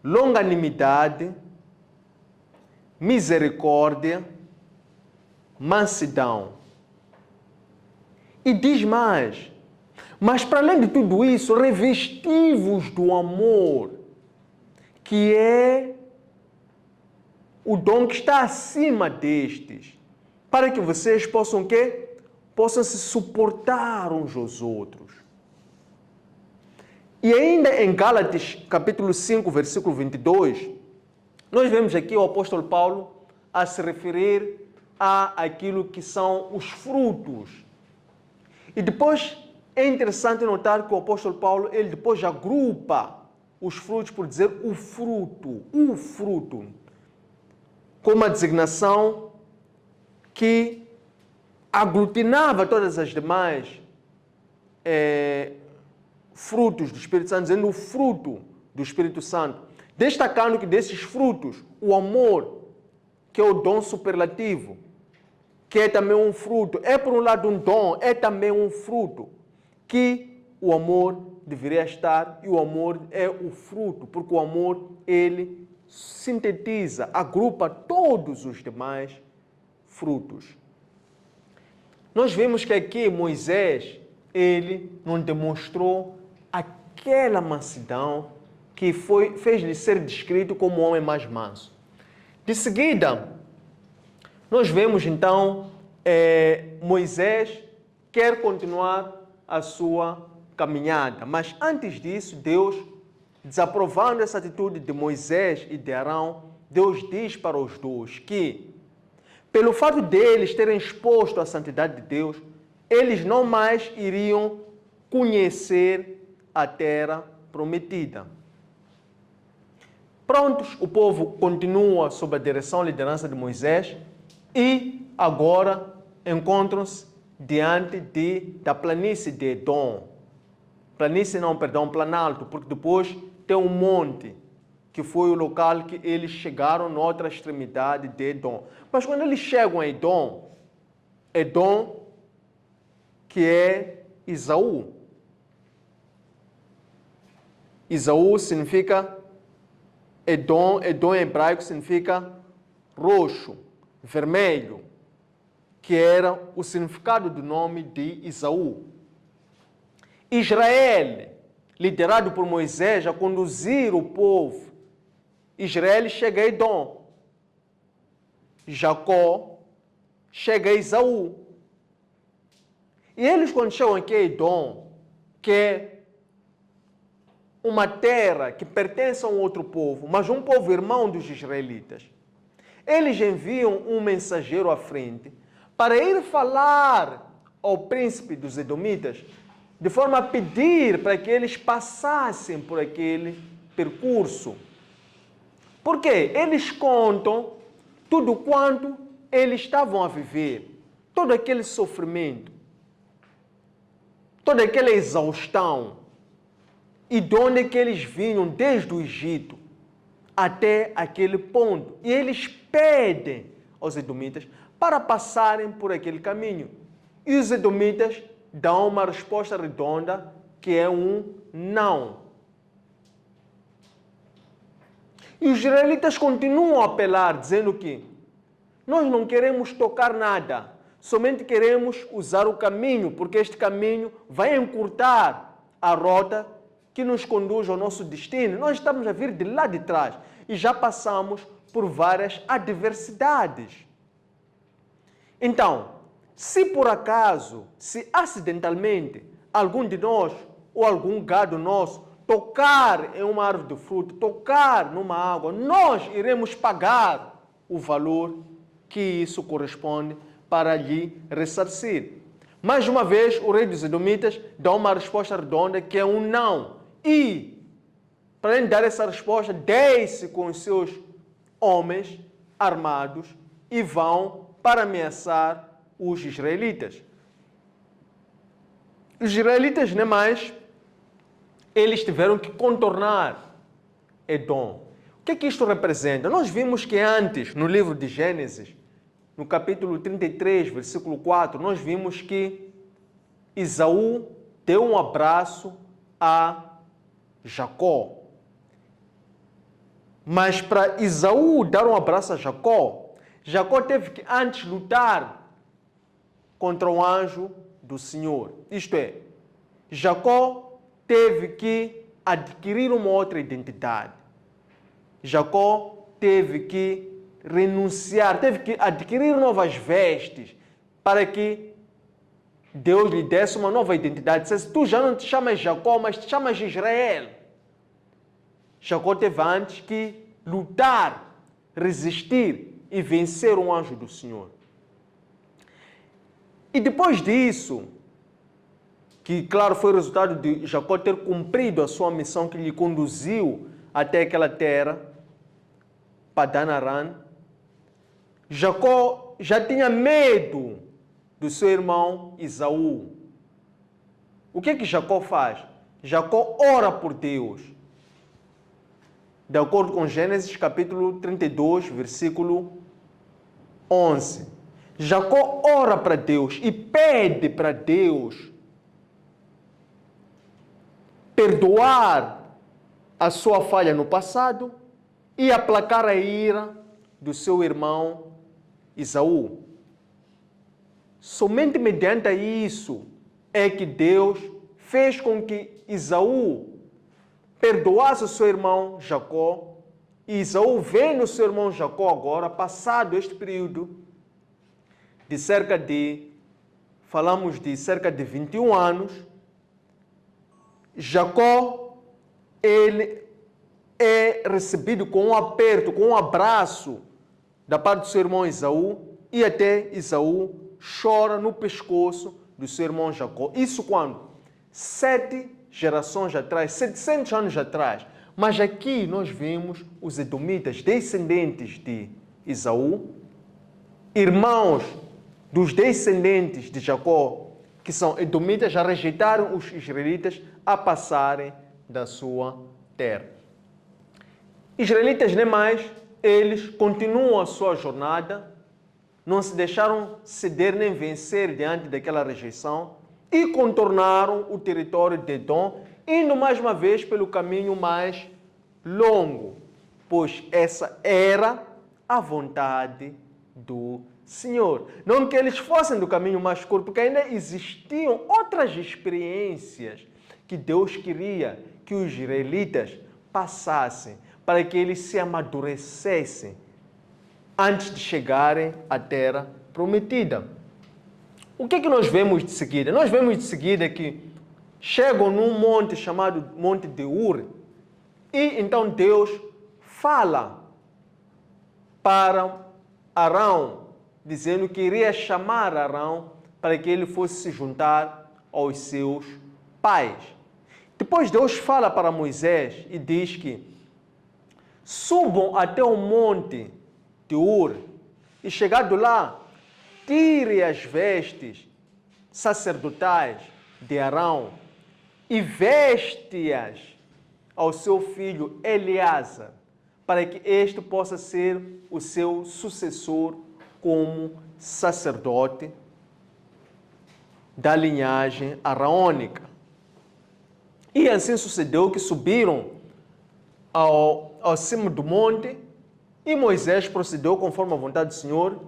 longanimidade, misericórdia, mansidão. E diz mais: mas para além de tudo isso, revestivos do amor, que é o dom que está acima destes, para que vocês possam o quê? Possam se suportar uns aos outros. E ainda em Gálatas, capítulo 5, versículo 22, nós vemos aqui o apóstolo Paulo a se referir àquilo que são os frutos. E depois é interessante notar que o apóstolo Paulo, ele depois agrupa os frutos por dizer o fruto, com uma designação que aglutinava todas as demais frutos do Espírito Santo, dizendo o fruto do Espírito Santo, destacando que desses frutos, o amor, que é o dom superlativo, que é também um fruto, é por um lado um dom, é também um fruto, que o amor deveria estar, e o amor é o fruto, porque o amor, ele sintetiza, agrupa todos os demais frutos. Nós vimos que aqui Moisés, ele não demonstrou aquela mansidão que fez-lhe ser descrito como o homem mais manso. De seguida, nós vemos então Moisés quer continuar a sua caminhada, mas antes disso, Deus, desaprovando essa atitude de Moisés e de Arão, Deus diz para os dois que, pelo fato deles terem exposto a santidade de Deus, eles não mais iriam conhecer a terra prometida. Prontos, o povo continua sob a direção e liderança de Moisés e agora encontram-se diante da planície de Edom. Planalto, porque depois tem um monte, que foi o local que eles chegaram na outra extremidade de Edom. Mas quando eles chegam a Edom, que é Esaú. Esaú significa Edom em hebraico significa roxo, vermelho, que era o significado do nome de Esaú. Israel, liderado por Moisés a conduzir o povo, Israel chega a Edom. Jacó chega a Esaú. E eles, quando chegam aqui a Edom, que é uma terra que pertence a um outro povo, mas um povo irmão dos israelitas, eles enviam um mensageiro à frente para ir falar ao príncipe dos edomitas, de forma a pedir para que eles passassem por aquele percurso. Por quê? Eles contam tudo quanto eles estavam a viver, todo aquele sofrimento, toda aquela exaustão, e de onde é que eles vinham desde o Egito até aquele ponto. E eles pedem aos edomitas para passarem por aquele caminho. E os edomitas dão uma resposta redonda, que é um não. E os israelitas continuam a apelar, dizendo que nós não queremos tocar nada, somente queremos usar o caminho, porque este caminho vai encurtar a rota que nos conduz ao nosso destino. Nós estamos a vir de lá de trás e já passamos por várias adversidades. Então, se por acaso, se acidentalmente, algum de nós ou algum gado nosso tocar em uma árvore de fruto, tocar numa água, nós iremos pagar o valor que isso corresponde para lhe ressarcir. Mais uma vez, o rei dos edomitas dá uma resposta redonda, que é um não. E, para ele dar essa resposta, desce com os seus homens armados e vão para ameaçar os israelitas. Os israelitas, nem mais, eles tiveram que contornar Edom. O que é que isto representa? Nós vimos que antes, no livro de Gênesis, no capítulo 33, versículo 4, nós vimos que Esaú deu um abraço a Jacó. Mas para Esaú dar um abraço a Jacó, Jacó teve que antes lutar contra o anjo do Senhor. Isto é, Jacó teve que adquirir uma outra identidade. Jacó teve que renunciar, teve que adquirir novas vestes para que Deus lhe desse uma nova identidade. Se tu já não te chamas Jacó, mas te chamas Israel. Jacó teve antes que lutar, resistir e vencer o anjo do Senhor. E depois disso, que claro foi o resultado de Jacó ter cumprido a sua missão que lhe conduziu até aquela terra, Padan Aram, Jacó já tinha medo do seu irmão Esaú. O que é que Jacó faz? Jacó ora por Deus. De acordo com Gênesis capítulo 32, versículo 11. Jacó ora para Deus e pede para Deus perdoar a sua falha no passado e aplacar a ira do seu irmão Esaú. Somente mediante isso é que Deus fez com que Esaú perdoasse o seu irmão Jacó. E Esaú vendo o seu irmão Jacó agora, passado este período de cerca de 21 anos, Jacó, ele é recebido com um aperto, com um abraço da parte do seu irmão Esaú, e até Esaú chora no pescoço do seu irmão Jacó. Isso quando? 7 gerações atrás, 700 anos atrás. Mas aqui nós vemos os edomitas, descendentes de Esaú, irmãos dos descendentes de Jacó, que são edomitas, já rejeitaram os israelitas a passarem da sua terra. Israelitas nem mais, eles continuam a sua jornada, não se deixaram ceder nem vencer diante daquela rejeição e contornaram o território de Edom, indo mais uma vez pelo caminho mais longo, pois essa era a vontade do Senhor. Não que eles fossem do caminho mais curto, porque ainda existiam outras experiências que Deus queria que os israelitas passassem, para que eles se amadurecessem antes de chegarem à terra prometida. O que nós vemos de seguida? Nós vemos de seguida que chegam num monte chamado Monte de Ur, e então Deus fala para Arão, dizendo que iria chamar Arão para que ele fosse se juntar aos seus pais. Depois Deus fala para Moisés e diz que subam até o monte de Ur e, chegado lá, tire as vestes sacerdotais de Arão e veste-as ao seu filho Eleazar, para que este possa ser o seu sucessor como sacerdote da linhagem araônica. E assim sucedeu que subiram ao cimo do monte, e Moisés procedeu conforme a vontade do Senhor,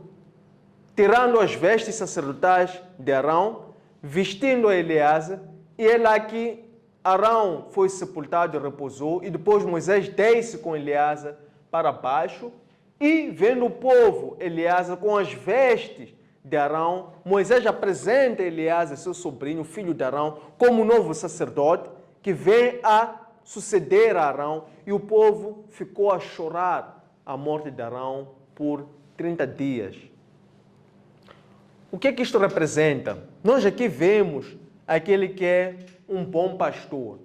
tirando as vestes sacerdotais de Arão, vestindo a Eleazar, e é lá que Arão foi sepultado e repousou, e depois Moisés desce com Eleazar para baixo, e vendo o povo, Eleazar com as vestes de Arão, Moisés apresenta Eleazar, seu sobrinho, filho de Arão, como novo sacerdote, que vem a suceder a Arão, e o povo ficou a chorar a morte de Arão por 30 dias. O que isto representa? Nós aqui vemos aquele que é um bom pastor,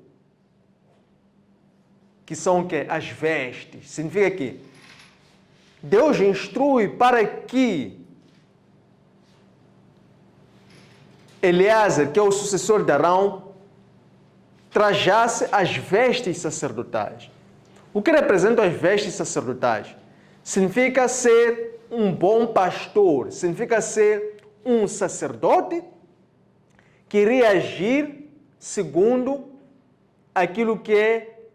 que são o quê? As vestes. Significa que Deus instrui para que Eleazar, que é o sucessor de Arão, trajasse as vestes sacerdotais. O que representam as vestes sacerdotais? Significa ser um bom pastor, significa ser um sacerdote que iria agir segundo aquilo que é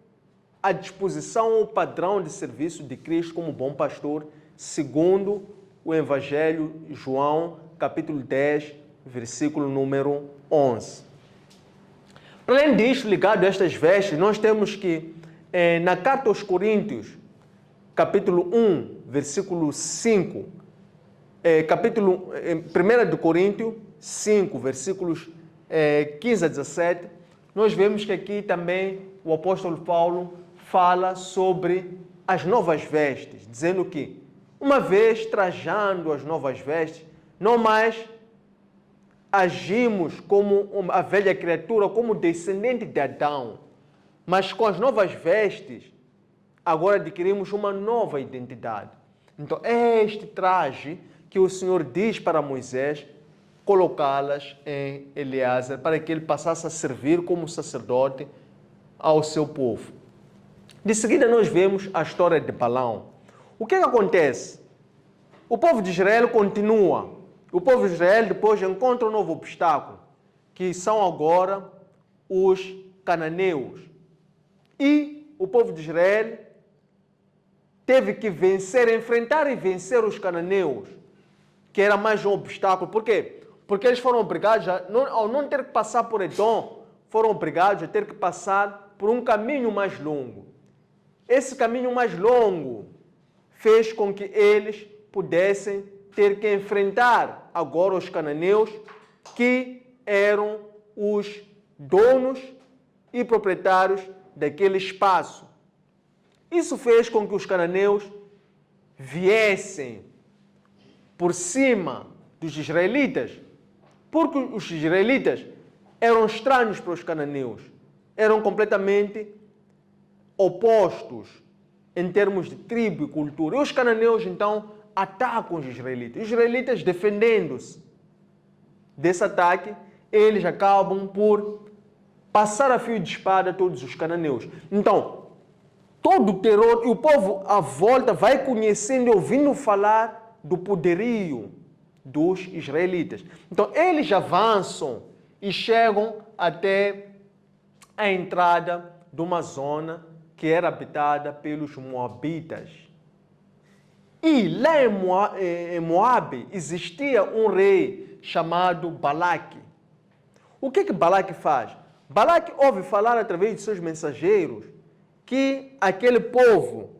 a disposição ou padrão de serviço de Cristo como bom pastor, segundo o Evangelho de João, capítulo 10, versículo número 11. Para além disso, ligado a estas vestes, nós temos que, na carta aos Coríntios, capítulo 1, versículo 5, 1 de Coríntios 5, versículos 15 a 17, nós vemos que aqui também o apóstolo Paulo fala sobre as novas vestes, dizendo que, uma vez trajando as novas vestes, não mais agimos como a velha criatura, como descendente de Adão, mas com as novas vestes, agora adquirimos uma nova identidade. Então, é este traje que o Senhor diz para Moisés colocá-las em Eleazar, para que ele passasse a servir como sacerdote ao seu povo. De seguida, nós vemos a história de Balaão. O que acontece? O povo de Israel continua. O povo de Israel depois encontra um novo obstáculo, que são agora os cananeus. E o povo de Israel teve que vencer, enfrentar e vencer os cananeus, que era mais um obstáculo. Por quê? Porque eles foram obrigados, ao não ter que passar por Edom, foram obrigados a ter que passar por um caminho mais longo. Esse caminho mais longo fez com que eles pudessem ter que enfrentar agora os cananeus, que eram os donos e proprietários daquele espaço. Isso fez com que os cananeus viessem por cima dos israelitas, porque os israelitas eram estranhos para os cananeus, eram completamente opostos em termos de tribo e cultura. E os cananeus, então, atacam os israelitas. Os israelitas, defendendo-se desse ataque, eles acabam por passar a fio de espada todos os cananeus. Então, todo o terror, e o povo à volta vai conhecendo e ouvindo falar do poderio dos israelitas. Então, eles avançam e chegam até a entrada de uma zona que era habitada pelos moabitas. E lá em Moabe existia um rei chamado Balaque. O que Balaque faz? Balaque ouve falar através de seus mensageiros que aquele povo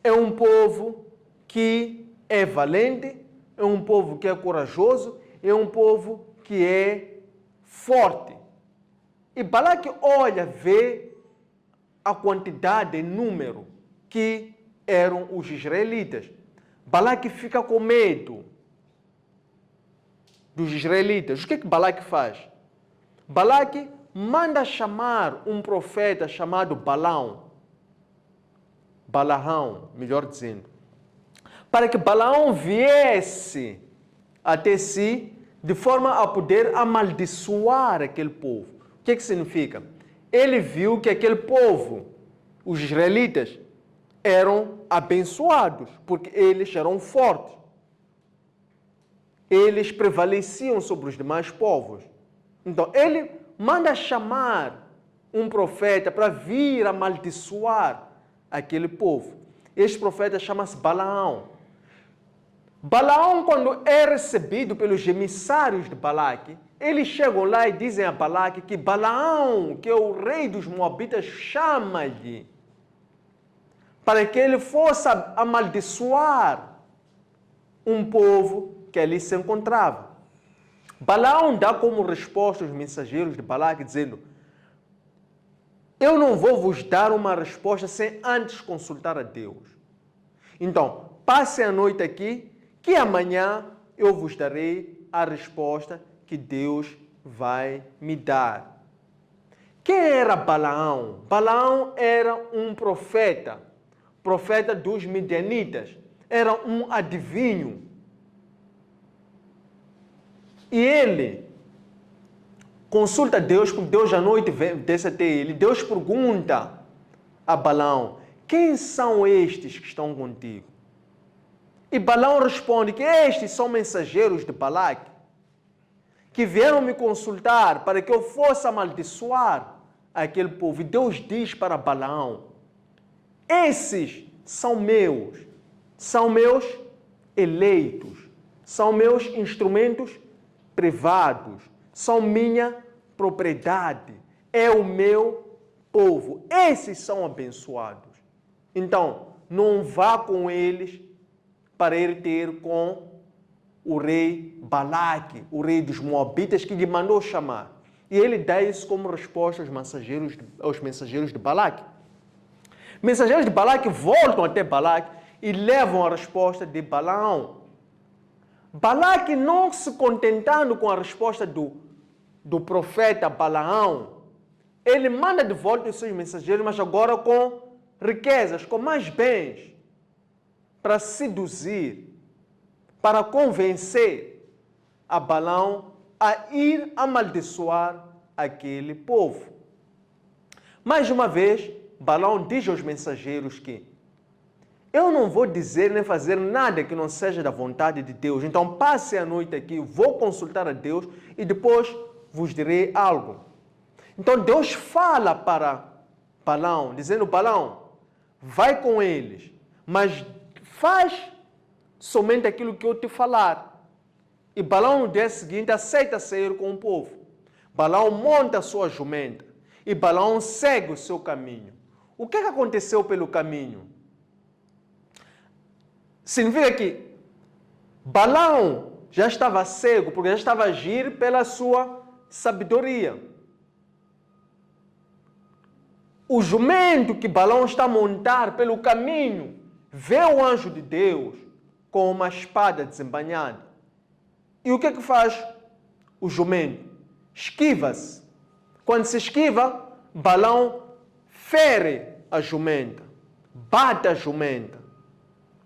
é um povo que é valente, é um povo que é corajoso, é um povo que é forte. E Balaque olha, vê a quantidade e número que eram os israelitas. Balaque fica com medo dos israelitas. O que Balaque faz? Balaque manda chamar um profeta chamado Balaão, melhor dizendo, para que Balaão viesse até si de forma a poder amaldiçoar aquele povo. O que significa? Ele viu que aquele povo, os israelitas, eram abençoados, porque eles eram fortes. Eles prevaleciam sobre os demais povos. Então, ele manda chamar um profeta para vir amaldiçoar aquele povo. Este profeta chama-se Balaão. Balaão, quando é recebido pelos emissários de Balaque, eles chegam lá e dizem a Balaque que Balaão, que é o rei dos moabitas, chama-lhe para que ele fosse amaldiçoar um povo que ali se encontrava. Balaão dá como resposta aos mensageiros de Balaque, dizendo: eu não vou vos dar uma resposta sem antes consultar a Deus. Então, passem a noite aqui, que amanhã eu vos darei a resposta que Deus vai me dar. Quem era Balaão? Balaão era um profeta dos midianitas. Era um adivinho. E ele consulta Deus, porque Deus à noite desce até ele. Deus pergunta a Balaão: quem são estes que estão contigo? E Balaão responde que estes são mensageiros de Balaque, que vieram me consultar para que eu fosse amaldiçoar aquele povo. E Deus diz para Balaão: esses são meus eleitos, são meus instrumentos privados, são minha propriedade, é o meu povo. Esses são abençoados. Então, não vá com eles para ir ter com o rei Balaque, o rei dos moabitas, que lhe mandou chamar. E ele dá isso como resposta aos mensageiros de Balaque. Mensageiros de Balaque voltam até Balaque e levam a resposta de Balaão. Balaque, não se contentando com a resposta do profeta Balaão, ele manda de volta os seus mensageiros, mas agora com riquezas, com mais bens, para seduzir, para convencer a Balaão a ir amaldiçoar aquele povo. Mais uma vez, Balaão diz aos mensageiros que eu não vou dizer nem fazer nada que não seja da vontade de Deus. Então passe a noite aqui, vou consultar a Deus e depois vos direi algo. Então Deus fala para Balaão, dizendo: Balaão, vai com eles, mas faz somente aquilo que eu te falar. E Balaão no dia seguinte aceita sair com o povo. Balaão monta a sua jumenta e Balaão segue o seu caminho. O que aconteceu pelo caminho? Significa que Balaão já estava cego, porque já estava a agir pela sua sabedoria. O jumento que Balaão está a montar pelo caminho vê o anjo de Deus com uma espada desembainhada. E o que faz o jumento? Esquiva-se. Quando se esquiva, Balaão fere a jumenta, bate a jumenta,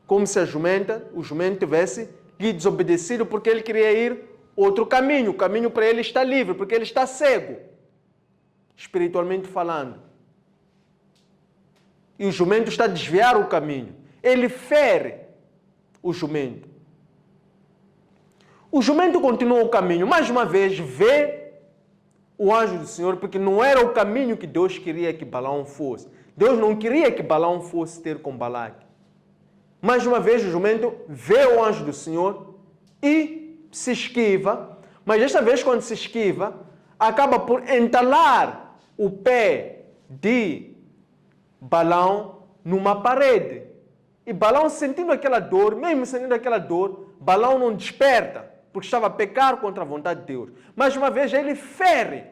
como se o jumento tivesse lhe desobedecido porque ele queria ir outro caminho. O caminho para ele está livre, porque ele está cego, espiritualmente falando. E o jumento está a desviar o caminho. Ele fere o jumento. O jumento continua o caminho. Mais uma vez, vê o anjo do Senhor, porque não era o caminho que Deus queria que Balaão fosse. Deus não queria que Balaão fosse ter com Balaque. Mais uma vez, o jumento vê o anjo do Senhor e se esquiva. Mas desta vez, quando se esquiva, acaba por entalar o pé de Balaão numa parede. E Balaão, sentindo aquela dor, mesmo sentindo aquela dor, Balaão não desperta, porque estava a pecar contra a vontade de Deus. Mais uma vez, ele fere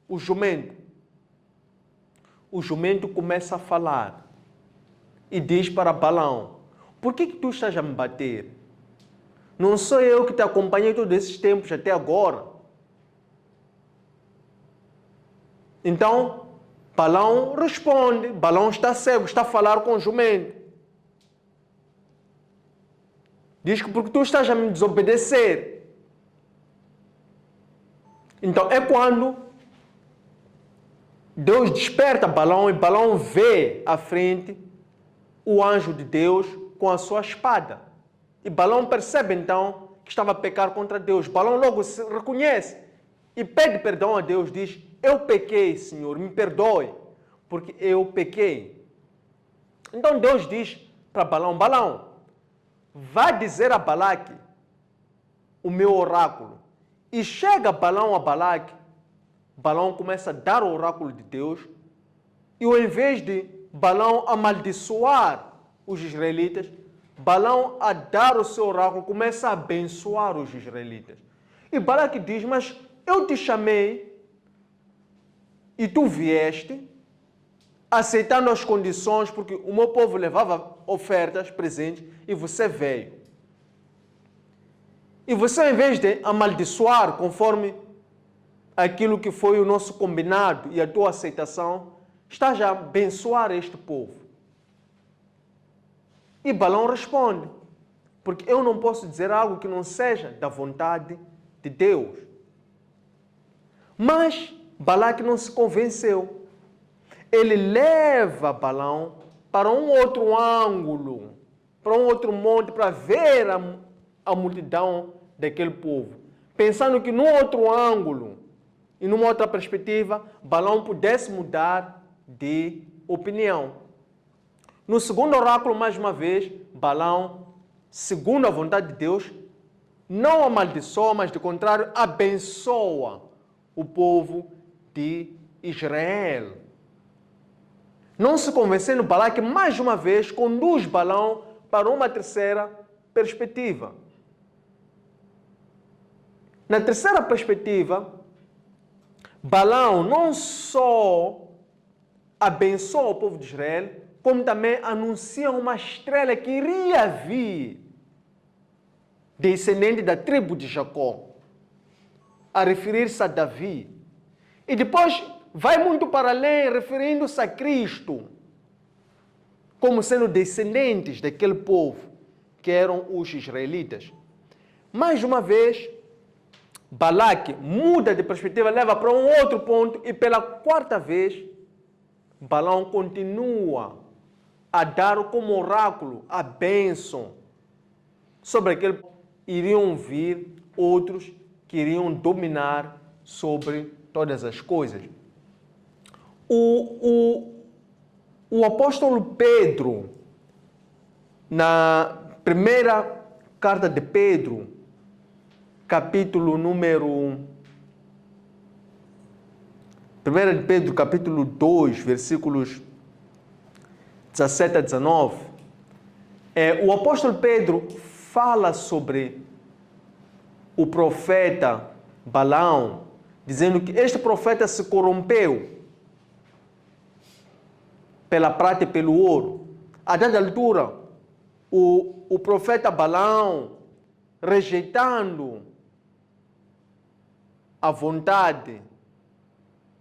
o jumento. O jumento começa a falar e diz para Balaão: por que tu estás a me bater? Não sou eu que te acompanhei todos esses tempos até agora. Então, Balaão responde. Balaão está cego, está a falar com o jumento. Diz que porque tu estás a me desobedecer. Então, é quando Deus desperta Balaão e Balaão vê à frente o anjo de Deus com a sua espada. E Balaão percebe então que estava a pecar contra Deus. Balaão logo se reconhece e pede perdão a Deus. Diz: eu pequei, Senhor, me perdoe, porque eu pequei. Então Deus diz para Balaão: Balaão, vá dizer a Balaque o meu oráculo. E chega Balaão a Balaque. Balaão começa a dar o oráculo de Deus. E ao invés de Balaão amaldiçoar os israelitas, Balaão, a dar o seu oráculo, começa a abençoar os israelitas. E Balaque diz: mas eu te chamei e tu vieste aceitando as condições, porque o meu povo levava ofertas, presentes, e você veio. E você, ao invés de amaldiçoar conforme aquilo que foi o nosso combinado e a tua aceitação, estás a abençoar este povo. E Balaão responde: porque eu não posso dizer algo que não seja da vontade de Deus. Mas Balaque não se convenceu. Ele leva Balaão para um outro ângulo, para um outro monte, para ver a multidão daquele povo. Pensando que num outro ângulo e numa outra perspectiva, Balaão pudesse mudar de opinião. No segundo oráculo, mais uma vez, Balaão, segundo a vontade de Deus, não amaldiçoa, mas, de contrário, abençoa o povo de Israel. Não se convencendo, Balaque, mais uma vez, conduz Balaão para uma terceira perspectiva. Na terceira perspectiva, Balaão não só abençoa o povo de Israel, como também anuncia uma estrela que iria vir, descendente da tribo de Jacó, a referir-se a Davi. E depois vai muito para além, referindo-se a Cristo, como sendo descendentes daquele povo que eram os israelitas. Mais uma vez, Balaque muda de perspectiva, leva para um outro ponto e pela quarta vez, Balaão continua a dar como oráculo a bênção sobre aquele povo. Iriam vir outros que iriam dominar sobre todas as coisas. O apóstolo Pedro, na primeira carta de Pedro, capítulo número 1 de Pedro, capítulo 2, versículos 17 a 19, o apóstolo Pedro fala sobre o profeta Balaão, dizendo que este profeta se corrompeu pela prata e pelo ouro. A dada altura, o profeta Balaão, rejeitando a vontade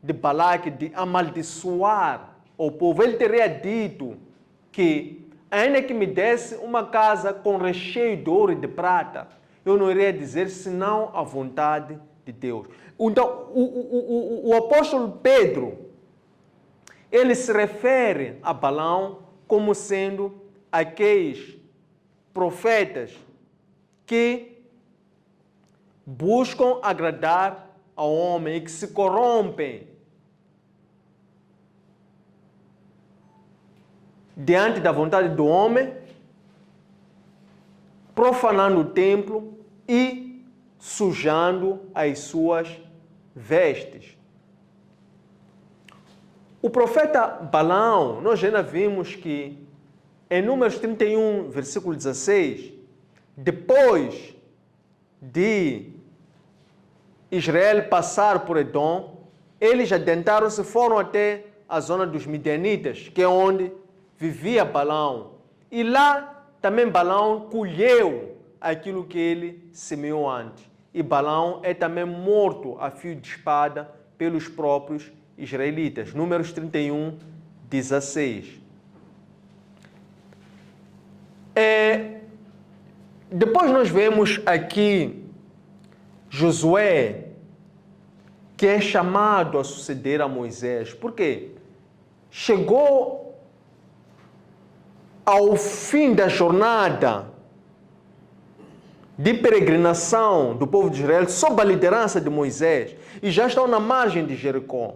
de Balaque de amaldiçoar o povo, ele teria dito que, ainda que me desse uma casa com recheio de ouro e de prata, eu não iria dizer senão a vontade de Deus. Então, o apóstolo Pedro, ele se refere a Balaão como sendo aqueles profetas que buscam agradar ao homem e que se corrompem diante da vontade do homem, profanando o templo e sujando as suas vestes. O profeta Balaão, nós já vimos que em Números 31, versículo 16, depois de Israel passar por Edom, eles adentraram-se, foram até a zona dos Midianitas, que é onde vivia Balaão. E lá também Balaão colheu aquilo que ele semeou antes. E Balaão é também morto a fio de espada pelos próprios israelitas. Números 31, 16. Depois nós vemos aqui Josué, que é chamado a suceder a Moisés. Por quê? Chegou ao fim da jornada de peregrinação do povo de Israel sob a liderança de Moisés e já estão na margem de Jericó.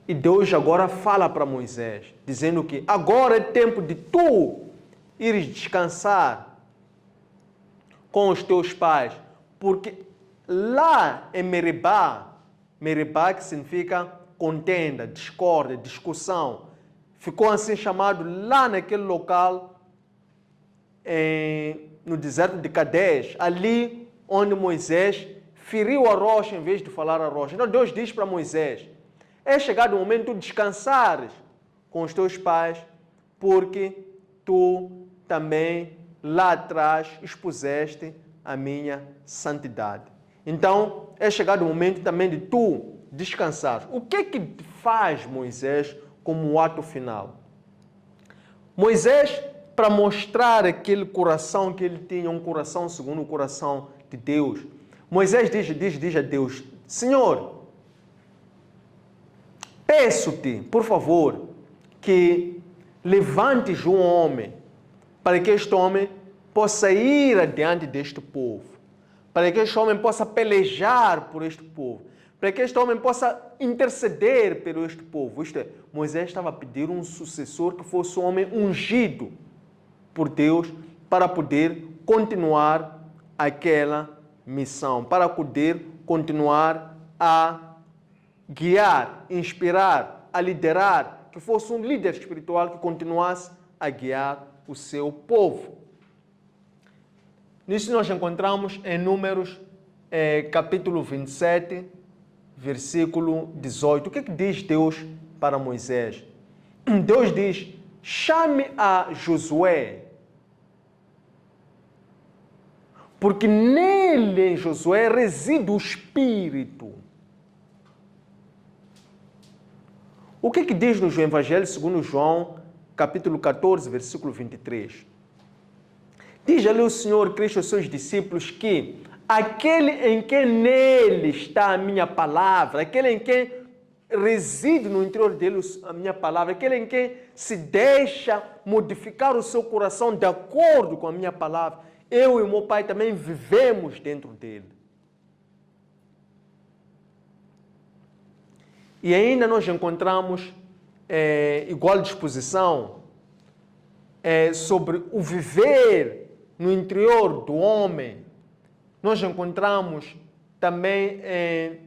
E Deus agora fala para Moisés, dizendo que agora é tempo de tu ires descansar com os teus pais, porque lá em Meribá que significa contenda, discórdia, discussão, ficou assim chamado lá naquele local, no deserto de Kadesh, ali onde Moisés feriu a rocha em vez de falar a rocha. Então Deus diz para Moisés, é chegado o momento de descansares com os teus pais, porque tu também lá atrás expuseste a minha santidade. Então, é chegado o momento também de tu descansar. O que faz Moisés como ato final? Moisés, para mostrar aquele coração que ele tinha, um coração segundo o coração de Deus, Moisés diz a Deus, Senhor, peço-te, por favor, que levantes um homem, para que este homem possa ir adiante deste povo, para que este homem possa pelejar por este povo, para que este homem possa interceder por este povo. Isto é, Moisés estava a pedir um sucessor que fosse um homem ungido por Deus para poder continuar aquela missão, para poder continuar a guiar, inspirar, a liderar, que fosse um líder espiritual que continuasse a guiar o seu povo. Nisso nós encontramos em Números, capítulo 27, versículo 18. O que diz Deus para Moisés? Deus diz, chame a Josué, porque nele, em Josué, reside o Espírito. O que diz no Evangelho segundo João, capítulo 14, versículo 23? Diz ali o Senhor Cristo aos seus discípulos que aquele em que nele está a minha palavra, aquele em que reside no interior dele a minha palavra, aquele em que se deixa modificar o seu coração de acordo com a minha palavra, eu e meu Pai também vivemos dentro dele. E ainda nós encontramos igual disposição sobre o viver no interior do homem, nós encontramos também em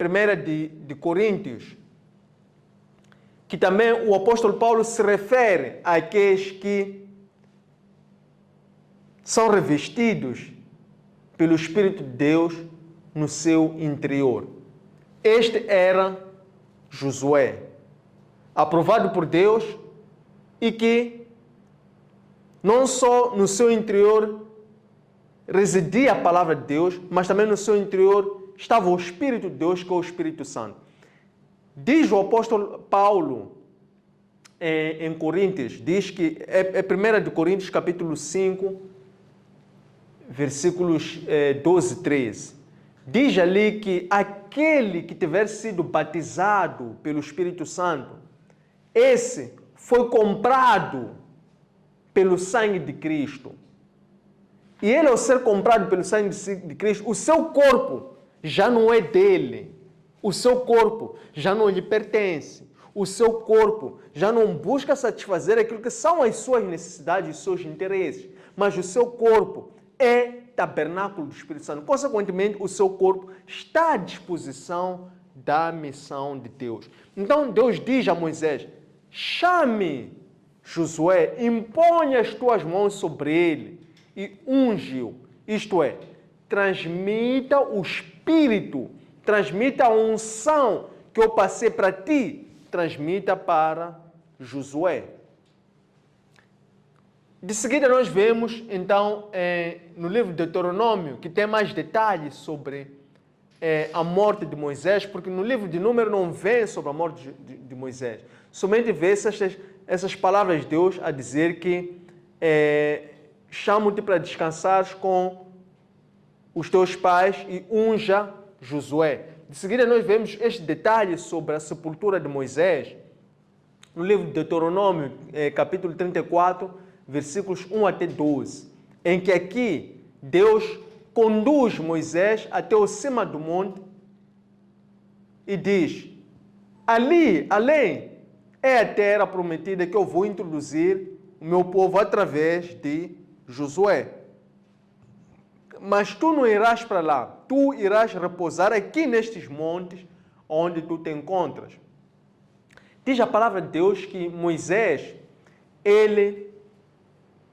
1 de Coríntios, que também o apóstolo Paulo se refere àqueles que são revestidos pelo Espírito de Deus no seu interior. Este era Josué, aprovado por Deus e que não só no seu interior residia a palavra de Deus, mas também no seu interior estava o Espírito de Deus, que é o Espírito Santo. Diz o apóstolo Paulo em Coríntios, diz que é 1 de Coríntios capítulo 5, versículos 12 e 13. Diz ali que aquele que tiver sido batizado pelo Espírito Santo, esse foi comprado pelo sangue de Cristo. E ele, ao ser comprado pelo sangue de Cristo, o seu corpo já não é dele. O seu corpo já não lhe pertence. O seu corpo já não busca satisfazer aquilo que são as suas necessidades e seus interesses. Mas o seu corpo é tabernáculo do Espírito Santo. Consequentemente, o seu corpo está à disposição da missão de Deus. Então, Deus diz a Moisés: chame Josué, impõe as tuas mãos sobre ele e unge-o. Isto é, transmita o Espírito, transmita a unção que eu passei para ti, transmita para Josué. De seguida nós vemos, então, no livro de Deuteronômio, que tem mais detalhes sobre a morte de Moisés, porque no livro de Números não vê sobre a morte de Moisés. Somente vê essas palavras de Deus a dizer que chamo-te para descansares com os teus pais e unja Josué. De seguida nós vemos este detalhe sobre a sepultura de Moisés no livro de Deuteronômio, capítulo 34, versículos 1 até 12, em que aqui Deus conduz Moisés até o cima do monte e diz: ali, além, é a terra prometida que eu vou introduzir o meu povo através de Josué. Mas tu não irás para lá, tu irás repousar aqui nestes montes onde tu te encontras. Diz a palavra de Deus que Moisés, ele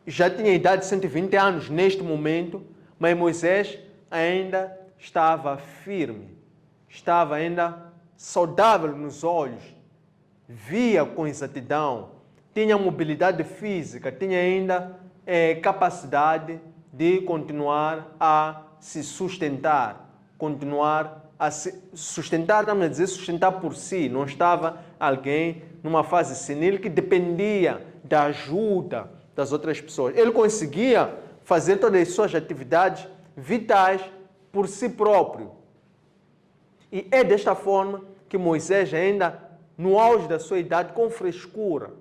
já tinha idade de 120 anos neste momento, mas Moisés ainda estava firme, estava ainda saudável nos olhos, via com exatidão, tinha mobilidade física, tinha ainda capacidade de continuar a se sustentar, continuar a se sustentar, estamos a dizer sustentar por si, não estava alguém numa fase senil que dependia da ajuda das outras pessoas. Ele conseguia fazer todas as suas atividades vitais por si próprio. E é desta forma que Moisés, ainda no auge da sua idade, com frescura,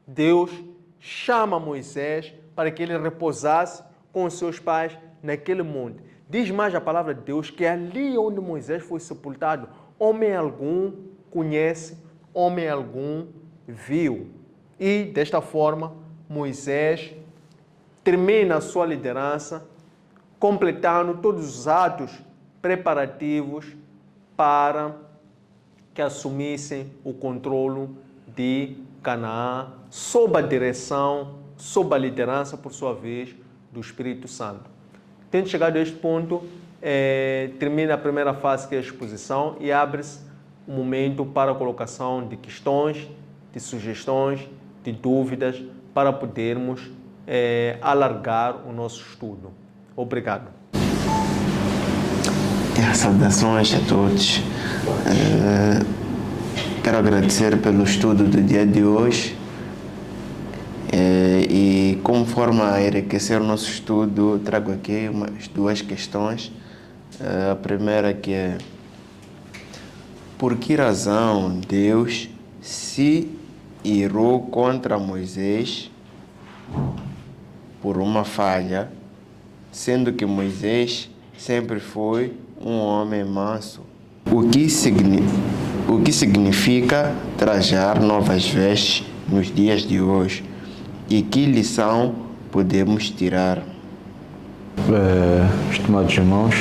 Deus chama Moisés para que ele repousasse com os seus pais naquele monte. Diz mais a palavra de Deus que ali onde Moisés foi sepultado, homem algum conhece, homem algum viu. E desta forma, Moisés termina a sua liderança, completando todos os atos preparativos para que assumissem o controle de Canaã, sob a direção, sob a liderança, por sua vez, do Espírito Santo. Tendo chegado a este ponto, termina a primeira fase, que é a exposição, e abre-se um momento para a colocação de questões, de sugestões, de dúvidas, para podermos alargar o nosso estudo. Obrigado. Saudações a todos. Quero agradecer pelo estudo do dia de hoje. E como forma a enriquecer o nosso estudo, trago aqui umas duas questões. A primeira que é: por que razão Deus se irou contra Moisés por uma falha, sendo que Moisés sempre foi um homem manso? O que significa trajar novas vestes nos dias de hoje? E que lição podemos tirar? Estimados irmãos,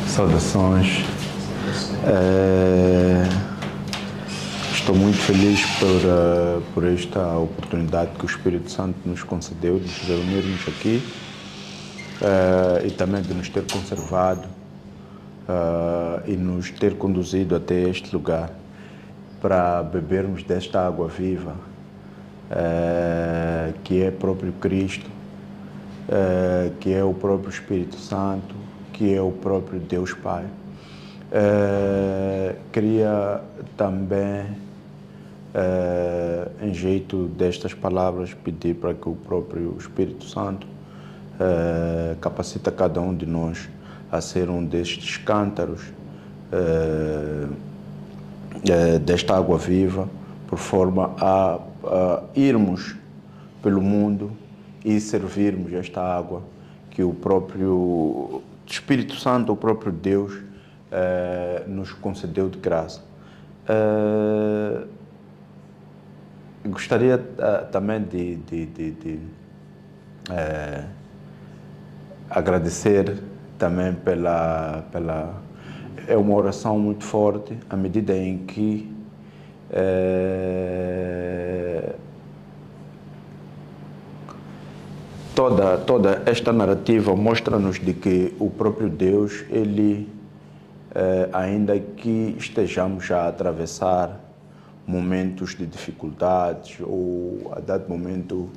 saudações. Estou muito feliz por esta oportunidade que o Espírito Santo nos concedeu de nos reunirmos aqui e também de nos ter conservado e nos ter conduzido até este lugar para bebermos desta água viva, que é próprio Cristo, que é o próprio Espírito Santo, que é o próprio Deus Pai. Queria também, em jeito destas palavras, pedir para que o próprio Espírito Santo capacita cada um de nós a ser um destes cântaros desta água viva, por forma a irmos pelo mundo e servirmos esta água que o próprio Espírito Santo, o próprio Deus, nos concedeu de graça. Gostaria também de agradecer também é uma oração muito forte, à medida em que toda esta narrativa mostra-nos de que o próprio Deus, Ele, ainda que estejamos a atravessar momentos de dificuldades ou a dado momento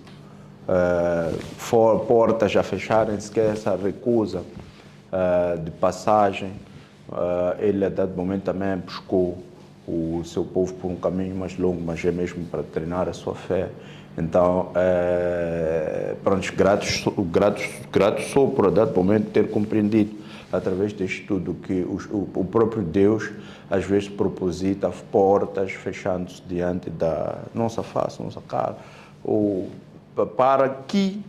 portas a fecharem-se, que essa recusa de passagem, Ele a dado momento também buscou o seu povo por um caminho mais longo, mas é mesmo para treinar a sua fé. Então, pronto, grato sou por a dado momento ter compreendido através deste estudo que o próprio Deus às vezes proposita portas fechando-se diante da nossa face, nossa cara, ou para que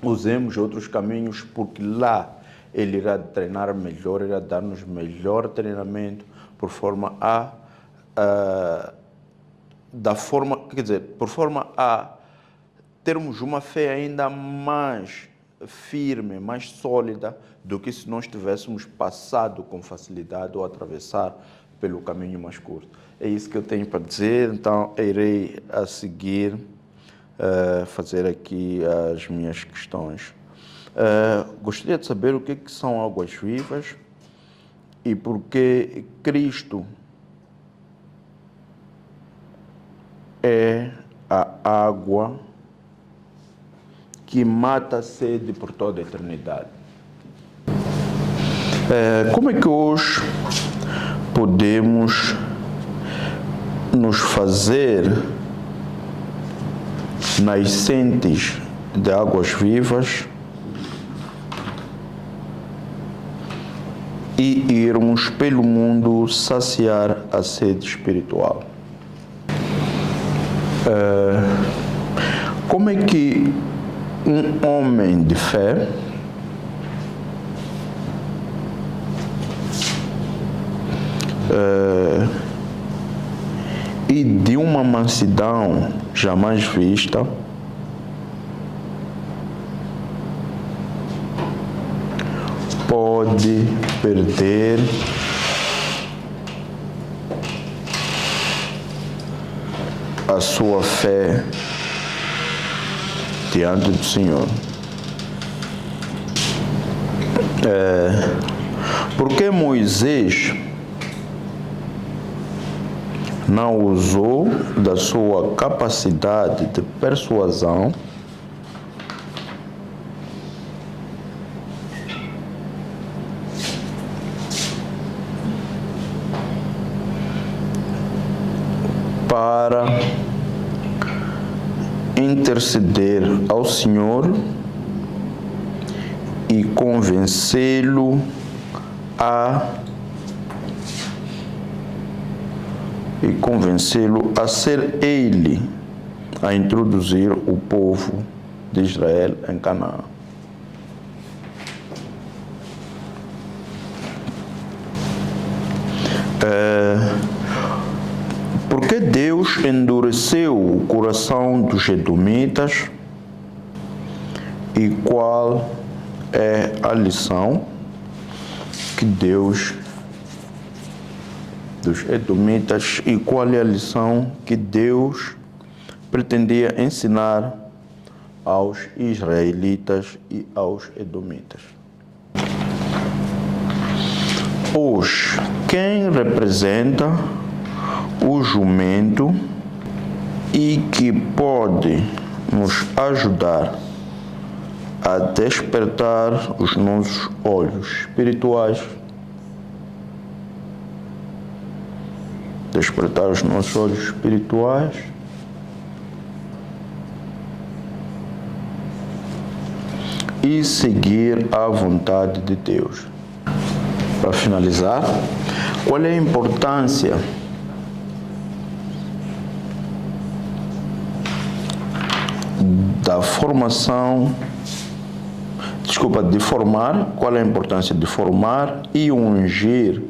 usemos outros caminhos, porque lá Ele irá treinar melhor, irá dar-nos melhor treinamento, por forma a termos uma fé ainda mais firme, mais sólida do que se nós tivéssemos passado com facilidade ou atravessar pelo caminho mais curto. É isso que eu tenho para dizer, então irei a seguir fazer aqui as minhas questões. Gostaria de saber o que são águas vivas e por que Cristo é a água que mata a sede por toda a eternidade. Como é que hoje podemos nos fazer nascentes de águas vivas e irmos pelo mundo saciar a sede espiritual? Como é que um homem de fé e de uma mansidão jamais vista pode perder a sua fé diante do Senhor? Porque Moisés não usou da sua capacidade de persuasão para interceder ao Senhor e convencê-lo a ser ele a introduzir o povo de Israel em Canaã. Porque Deus Deus endureceu o coração dos edomitas. E qual é a lição que Deus dos edomitas e qual é a lição que Deus pretendia ensinar aos israelitas e aos edomitas? Hoje, quem representa o jumento e que pode nos ajudar a despertar os nossos olhos espirituais, despertar os nossos olhos espirituais e seguir a vontade de Deus. Para finalizar, qual é a importância da formação, de formar, qual é a importância de formar e ungir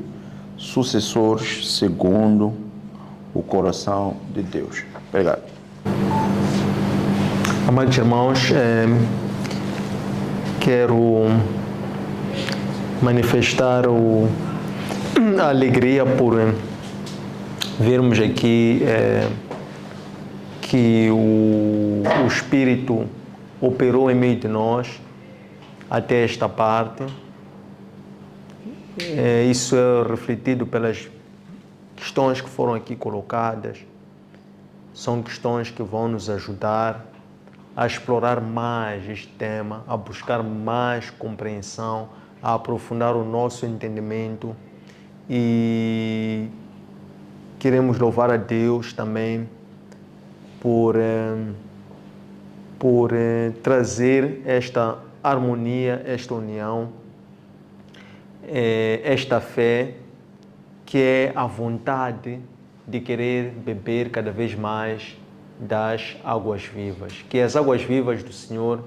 sucessores segundo o coração de Deus? Obrigado. Amados irmãos, quero manifestar a alegria por vermos aqui que o Espírito operou em meio de nós até esta parte. Isso é refletido pelas questões que foram aqui colocadas. São questões que vão nos ajudar a explorar mais este tema, a buscar mais compreensão, a aprofundar o nosso entendimento, e queremos louvar a Deus também por trazer esta harmonia, esta união, esta fé, que é a vontade de querer beber cada vez mais das águas vivas. Que as águas vivas do Senhor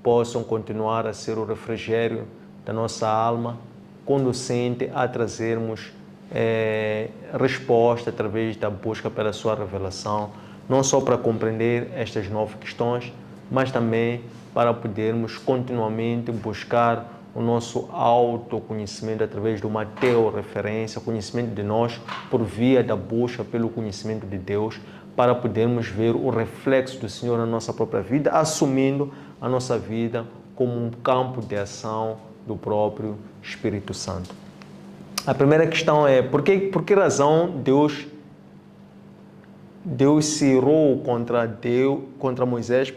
possam continuar a ser o refrigério da nossa alma, conducente a trazermos resposta através da busca pela sua revelação, não só para compreender estas 9 questões, mas também para podermos continuamente buscar o nosso autoconhecimento através de uma teorreferência, conhecimento de nós por via da busca pelo conhecimento de Deus, para podermos ver o reflexo do Senhor na nossa própria vida, assumindo a nossa vida como um campo de ação do próprio Espírito Santo. A primeira questão é, por que razão Deus se irou contra Moisés,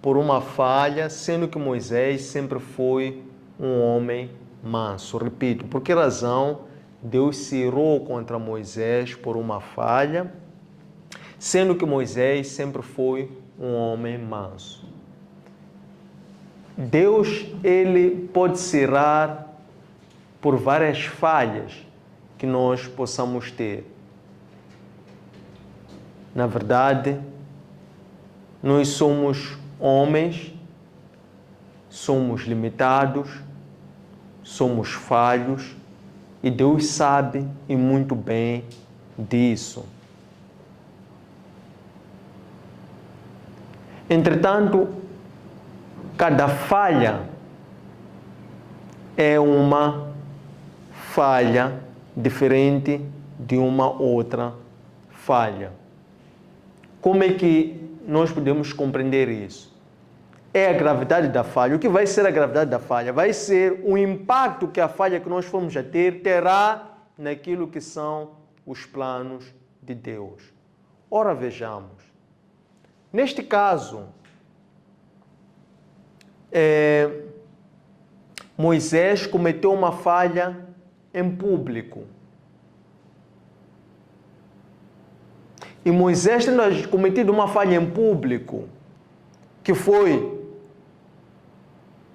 por uma falha, sendo que Moisés sempre foi um homem manso? Repito, por que razão Deus se irou contra Moisés por uma falha, sendo que Moisés sempre foi um homem manso? Deus, ele pode se irar por várias falhas que nós possamos ter. Na verdade, nós somos homens, somos limitados, somos falhos, e Deus sabe e muito bem disso. Entretanto, cada falha é uma falha diferente de uma outra falha. Como é que nós podemos compreender isso? É a gravidade da falha. O que vai ser a gravidade da falha? Vai ser o impacto que a falha que nós formos a ter terá naquilo que são os planos de Deus. Ora, vejamos. Neste caso, Moisés cometeu uma falha em público. E Moisés, tendo cometido uma falha em público, que foi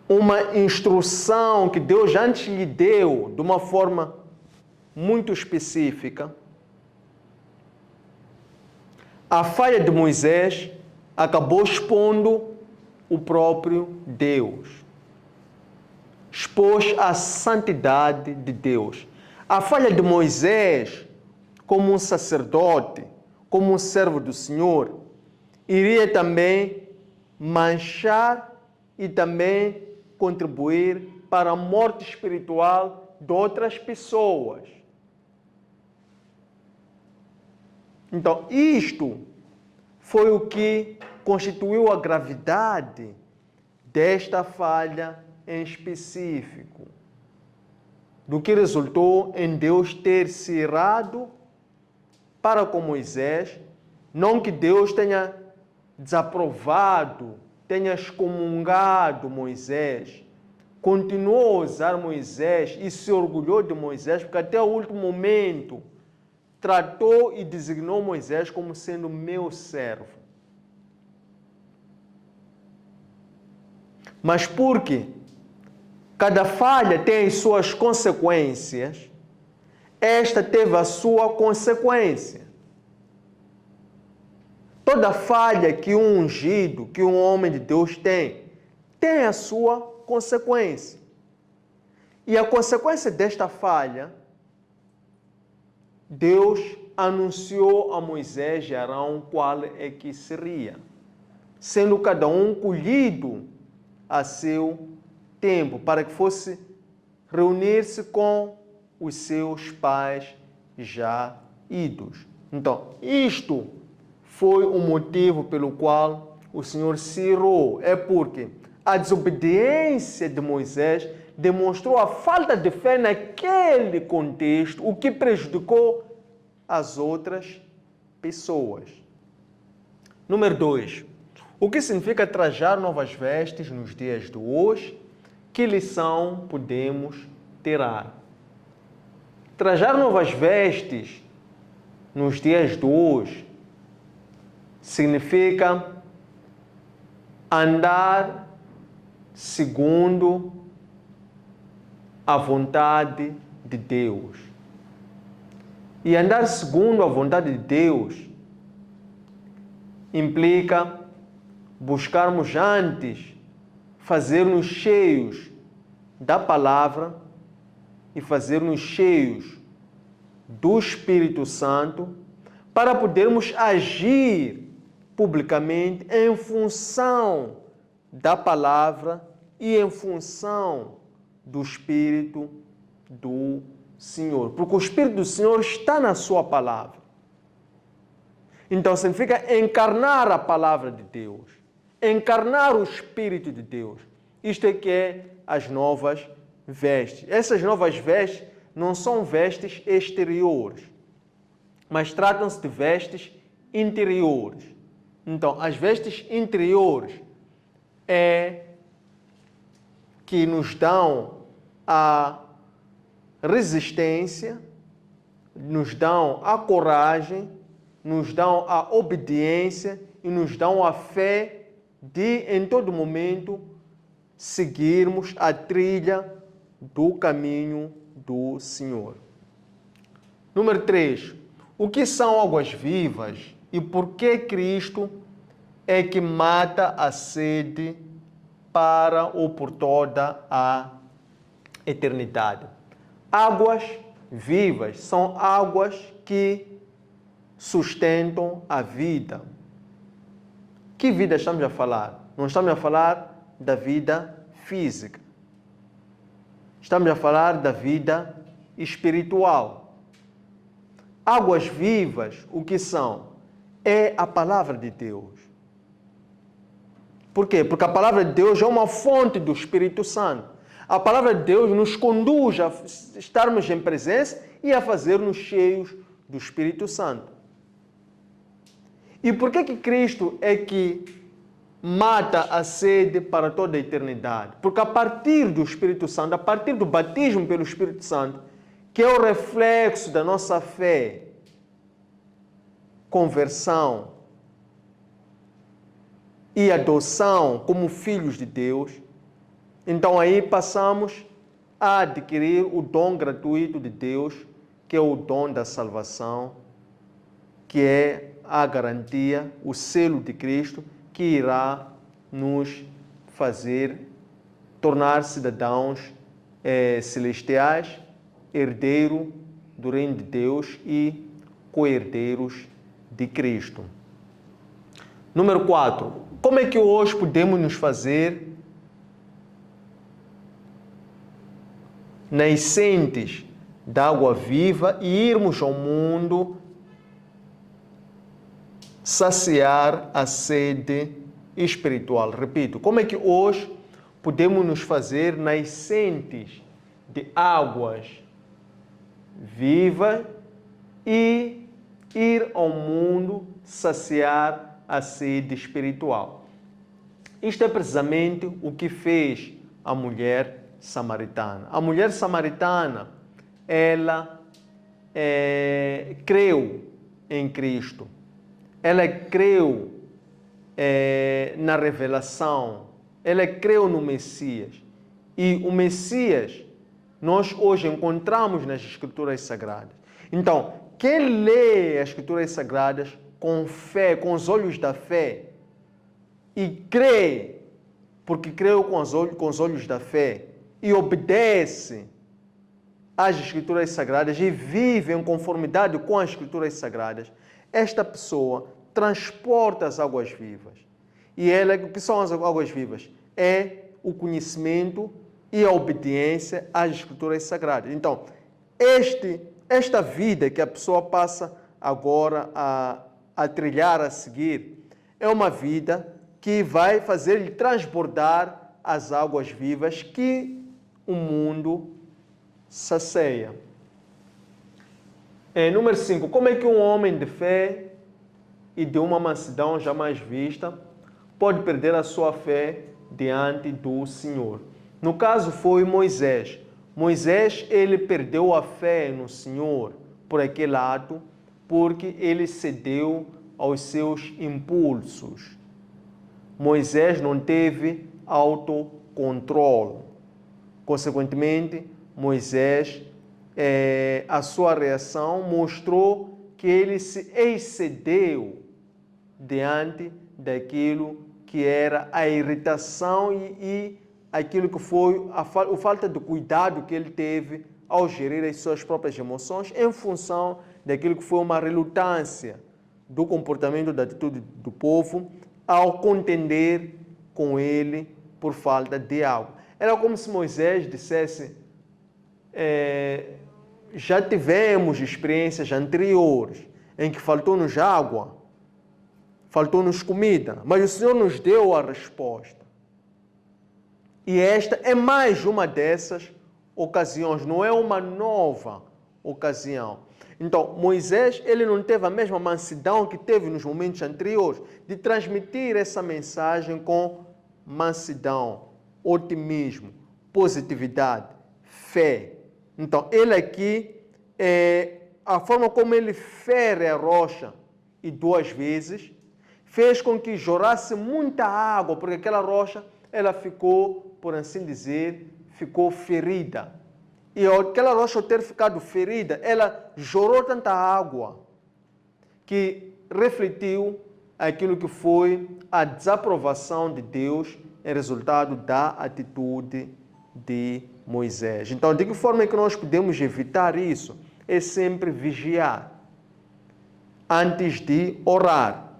uma instrução que Deus antes lhe deu de uma forma muito específica, a falha de Moisés acabou expondo o próprio Deus. Expôs a santidade de Deus. A falha de Moisés, como um sacerdote, como um servo do Senhor, iria também manchar e também contribuir para a morte espiritual de outras pessoas. Então, isto foi o que constituiu a gravidade desta falha em específico, do que resultou em Deus ter se irado para com Moisés, não que Deus tenha desaprovado, tenha excomungado Moisés, continuou a usar Moisés e se orgulhou de Moisés, porque até o último momento tratou e designou Moisés como sendo meu servo. Mas porque cada falha tem as suas consequências, esta teve a sua consequência. Toda falha que um ungido, que um homem de Deus tem a sua consequência. E a consequência desta falha, Deus anunciou a Moisés e Arão qual é que seria, sendo cada um colhido a seu tempo, para que fosse reunir-se com os seus pais já idos. Então, isto foi o motivo pelo qual o Senhor se irou. É porque a desobediência de Moisés demonstrou a falta de fé naquele contexto, o que prejudicou as outras pessoas. Número 2. O que significa trajar novas vestes nos dias de hoje? Que lição podemos tirar? Trajar novas vestes nos dias de hoje significa andar segundo a vontade de Deus. E andar segundo a vontade de Deus implica buscarmos antes fazer-nos cheios da palavra e fazer-nos cheios do Espírito Santo para podermos agir publicamente em função da palavra e em função do Espírito do Senhor. Porque o Espírito do Senhor está na sua palavra. Então significa encarnar a palavra de Deus, encarnar o Espírito de Deus. Isto é que é as novas vestes. Essas novas vestes não são vestes exteriores, mas tratam-se de vestes interiores. Então, as vestes interiores é que nos dão a resistência, nos dão a coragem, nos dão a obediência e nos dão a fé de, em todo momento, seguirmos a trilha do caminho do Senhor. Número 3. O que são águas vivas e por que Cristo é que mata a sede para ou por toda a eternidade? Águas vivas são águas que sustentam a vida. Que vida estamos a falar? Não estamos a falar da vida física. Estamos a falar da vida espiritual. Águas vivas, o que são? É a palavra de Deus. Por quê? Porque a palavra de Deus é uma fonte do Espírito Santo. A palavra de Deus nos conduz a estarmos em presença e a fazer-nos cheios do Espírito Santo. E por que Cristo é que mata a sede para toda a eternidade? Porque a partir do Espírito Santo, a partir do batismo pelo Espírito Santo, que é o reflexo da nossa fé, conversão e adoção como filhos de Deus, então aí passamos a adquirir o dom gratuito de Deus, que é o dom da salvação, que é a garantia, o selo de Cristo, que irá nos fazer tornar cidadãos celestiais, herdeiro do reino de Deus e co-herdeiros de Cristo. Número 4. Como é que hoje podemos nos fazer nascentes da água viva e irmos ao mundo saciar a sede espiritual? Repito, como é que hoje podemos nos fazer nascentes de águas vivas e ir ao mundo saciar a sede espiritual? Isto é precisamente o que fez a mulher samaritana. A mulher samaritana, ela creu em Cristo. Ela creu na revelação. Ela creu no Messias. E o Messias, nós hoje encontramos nas Escrituras Sagradas. Então, quem lê as Escrituras Sagradas com fé, com os olhos da fé, e crê, porque creu com os olhos da fé, e obedece às Escrituras Sagradas e vive em conformidade com as Escrituras Sagradas, esta pessoa transporta as águas vivas. E ela, o que são as águas vivas? É o conhecimento e a obediência às Escrituras Sagradas. Então, esta vida que a pessoa passa agora a trilhar, a seguir, é uma vida que vai fazer-lhe transbordar as águas vivas que o mundo sacia. Número 5. Como é que um homem de fé e de uma mansidão jamais vista pode perder a sua fé diante do Senhor? No caso foi Moisés. Moisés, ele perdeu a fé no Senhor por aquele ato, porque ele cedeu aos seus impulsos. Moisés não teve autocontrole. Consequentemente, Moisés, a sua reação mostrou que ele se excedeu diante daquilo que era a irritação e aquilo que foi a falta de cuidado que ele teve ao gerir as suas próprias emoções em função daquilo que foi uma relutância do comportamento, da atitude do povo ao contender com ele por falta de água. Era como se Moisés dissesse: já tivemos experiências anteriores em que faltou-nos água, faltou-nos comida, mas o Senhor nos deu a resposta. E esta é mais uma dessas ocasiões, não é uma nova ocasião. Então, Moisés, ele não teve a mesma mansidão que teve nos momentos anteriores, de transmitir essa mensagem com mansidão, otimismo, positividade, fé. Então, ele aqui, a forma como ele fere a rocha e 2 vezes, fez com que jorrasse muita água, porque aquela rocha, ela ficou, por assim dizer, ficou ferida. E aquela rocha, ao ter ficado ferida, ela jorrou tanta água que refletiu aquilo que foi a desaprovação de Deus em resultado da atitude de Moisés. Então, de que forma é que nós podemos evitar isso? É sempre vigiar antes de orar.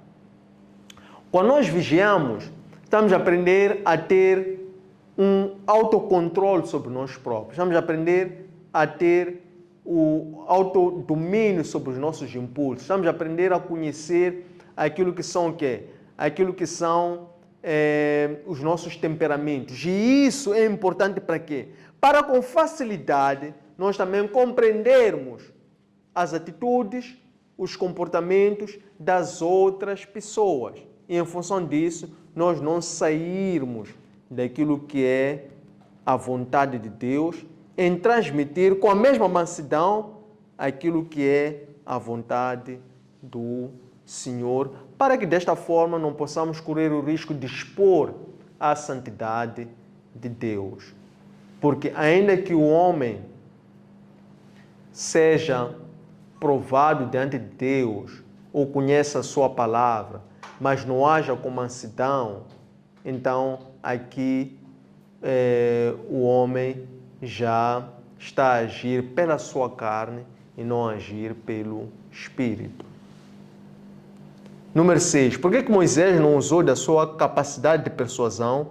Quando nós vigiamos, estamos a aprender a ter um autocontrole sobre nós próprios. Vamos aprender a ter o autodomínio sobre os nossos impulsos. Vamos aprender a conhecer aquilo que são o quê? Aquilo que são os nossos temperamentos. E isso é importante para quê? Para com facilidade nós também compreendermos as atitudes, os comportamentos das outras pessoas. E em função disso, nós não sairmos daquilo que é a vontade de Deus, em transmitir com a mesma mansidão aquilo que é a vontade do Senhor, para que desta forma não possamos correr o risco de expor a santidade de Deus. Porque ainda que o homem seja provado diante de Deus, ou conheça a sua palavra, mas não haja com mansidão, então aqui o homem já está a agir pela sua carne e não agir pelo Espírito. Número 6. Por que Moisés não usou da sua capacidade de persuasão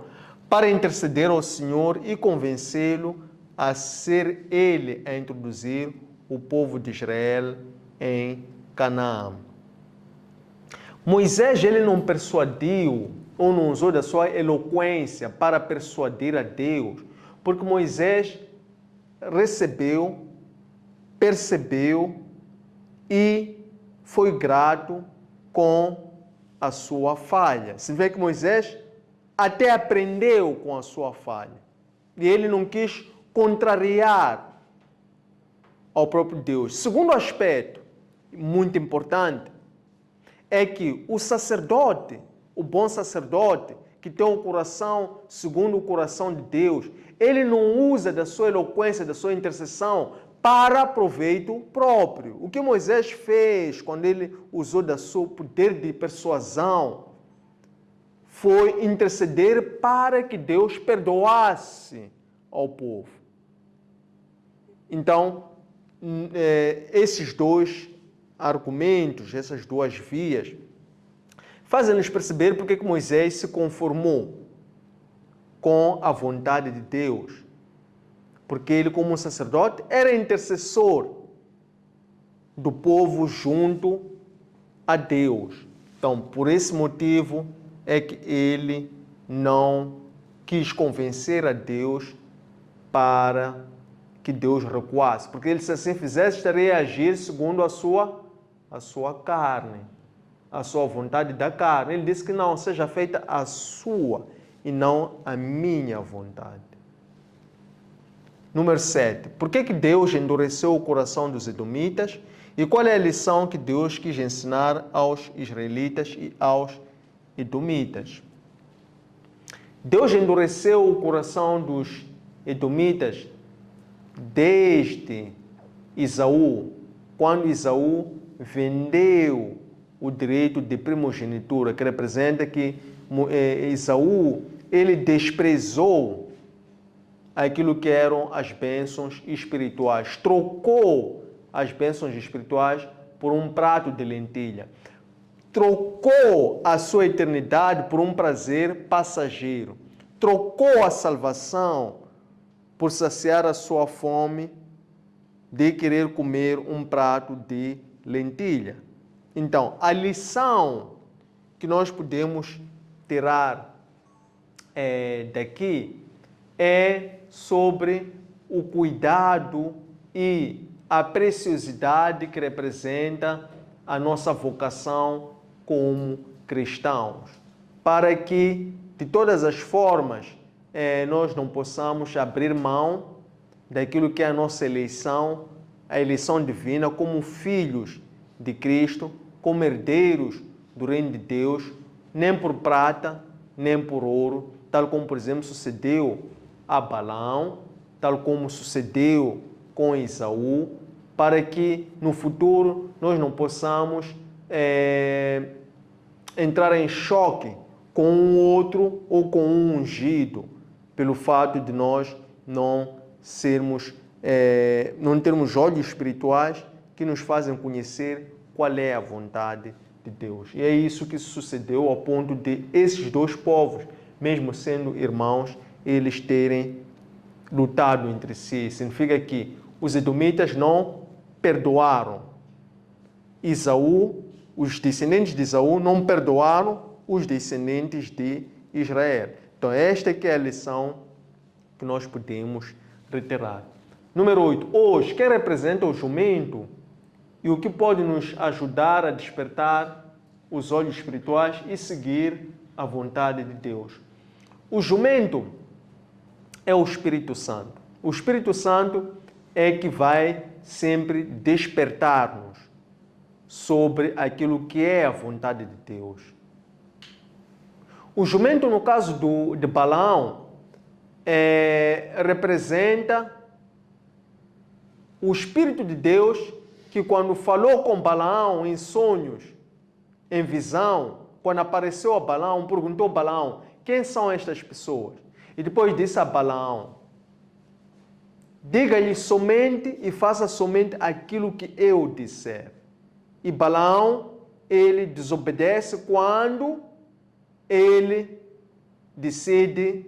para interceder ao Senhor e convencê-lo a ser ele a introduzir o povo de Israel em Canaã? Moisés ele não persuadiu ou não usou da sua eloquência para persuadir a Deus, porque Moisés recebeu, percebeu e foi grato com a sua falha. Se vê que Moisés até aprendeu com a sua falha. E ele não quis contrariar ao próprio Deus. Segundo aspecto, muito importante, é que o sacerdote, o bom sacerdote, que tem um coração segundo o coração de Deus, ele não usa da sua eloquência, da sua intercessão para proveito próprio. O que Moisés fez quando ele usou do seu poder de persuasão foi interceder para que Deus perdoasse ao povo. Então, esses dois argumentos, essas duas vias, fazem-nos perceber porque que Moisés se conformou com a vontade de Deus. Porque ele, como um sacerdote, era intercessor do povo junto a Deus. Então, por esse motivo é que ele não quis convencer a Deus para que Deus recuasse. Porque ele, se assim fizesse, estaria a agir segundo a sua carne, a sua vontade da carne. Ele disse que não, seja feita a sua e não a minha vontade. Número 7. Por que Deus endureceu o coração dos edomitas? E qual é a lição que Deus quis ensinar aos israelitas e aos edomitas? Deus endureceu o coração dos edomitas desde Esaú, quando Esaú vendeu o direito de primogenitura, que representa que Esaú ele desprezou aquilo que eram as bênçãos espirituais, trocou as bênçãos espirituais por um prato de lentilha, trocou a sua eternidade por um prazer passageiro, trocou a salvação por saciar a sua fome de querer comer um prato de lentilha. Então, a lição que nós podemos tirar daqui é sobre o cuidado e a preciosidade que representa a nossa vocação como cristãos, para que, de todas as formas, nós não possamos abrir mão daquilo que é a nossa eleição, a eleição divina, como filhos de Cristo, como herdeiros do reino de Deus, nem por prata, nem por ouro, tal como, por exemplo, sucedeu a Balaão, tal como sucedeu com Esaú, para que no futuro nós não possamos entrar em choque com um outro ou com um ungido, pelo fato de nós não termos olhos espirituais que nos fazem conhecer qual é a vontade de Deus. E é isso que sucedeu ao ponto de esses dois povos, mesmo sendo irmãos, eles terem lutado entre si. Significa que os edomitas não perdoaram Esaú, os descendentes de Esaú não perdoaram os descendentes de Israel. Então esta que é a lição que nós podemos retirar. Número 8. Hoje, quem representa o jumento e o que pode nos ajudar a despertar os olhos espirituais e seguir a vontade de Deus? O jumento é o Espírito Santo. O Espírito Santo é que vai sempre despertar-nos sobre aquilo que é a vontade de Deus. O jumento, no caso de Balaão, representa o Espírito de Deus que, quando falou com Balaão em sonhos, em visão, quando apareceu a Balaão, perguntou a Balaão: quem são estas pessoas? E depois disse a Balaão: diga-lhe somente e faça somente aquilo que eu disser. E Balaão, ele desobedece quando ele decide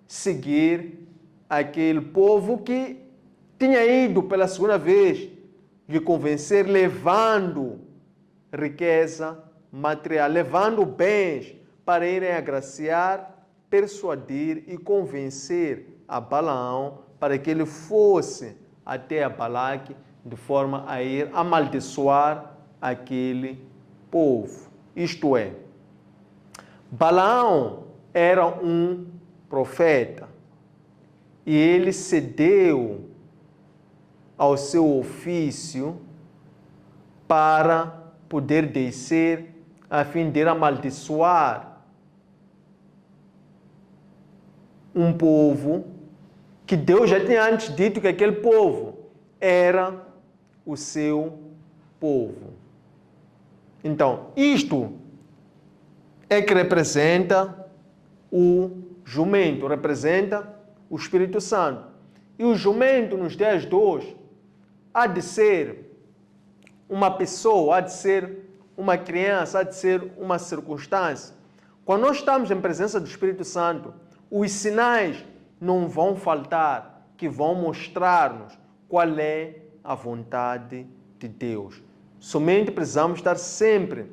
seguir aquele povo que tinha ido pela segunda vez lhe convencer, levando riqueza material, levando bens para irem agraciar, persuadir e convencer a Balaão para que ele fosse até a Balaque de forma a ir amaldiçoar aquele povo. Isto é, Balaão era um profeta e ele cedeu ao seu ofício para poder descer a fim de ir amaldiçoar um povo que Deus já tinha antes dito que aquele povo era o seu povo. Então, isto é que representa o jumento, representa o Espírito Santo. E o jumento nos dias de hoje há de ser uma pessoa, há de ser uma criança, há de ser uma circunstância. Quando nós estamos em presença do Espírito Santo, os sinais não vão faltar, que vão mostrar-nos qual é a vontade de Deus. Somente precisamos estar sempre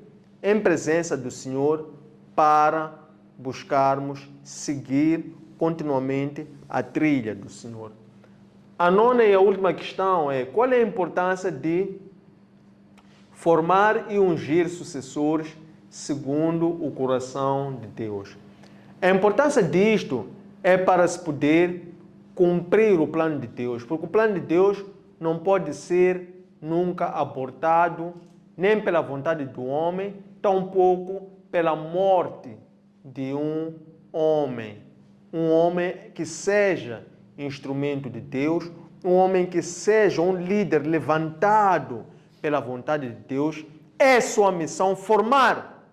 em presença do Senhor para buscarmos seguir continuamente a trilha do Senhor. A nona e a última questão é: qual é a importância de formar e ungir sucessores segundo o coração de Deus? A importância disto é para se poder cumprir o plano de Deus, porque o plano de Deus não pode ser nunca abortado, nem pela vontade do homem, tampouco pela morte de um homem que seja instrumento de Deus, um homem que seja um líder levantado pela vontade de Deus. É sua missão formar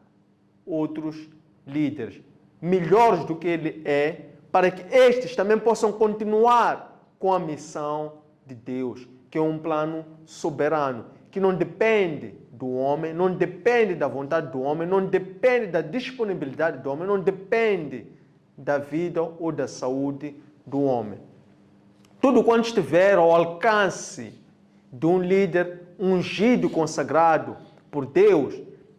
outros líderes melhores do que ele é, para que estes também possam continuar com a missão de Deus, que é um plano soberano, que não depende do homem, não depende da vontade do homem, não depende da disponibilidade do homem, não depende da vida ou da saúde do homem. Tudo quanto estiver ao alcance de um líder ungido e consagrado por Deus,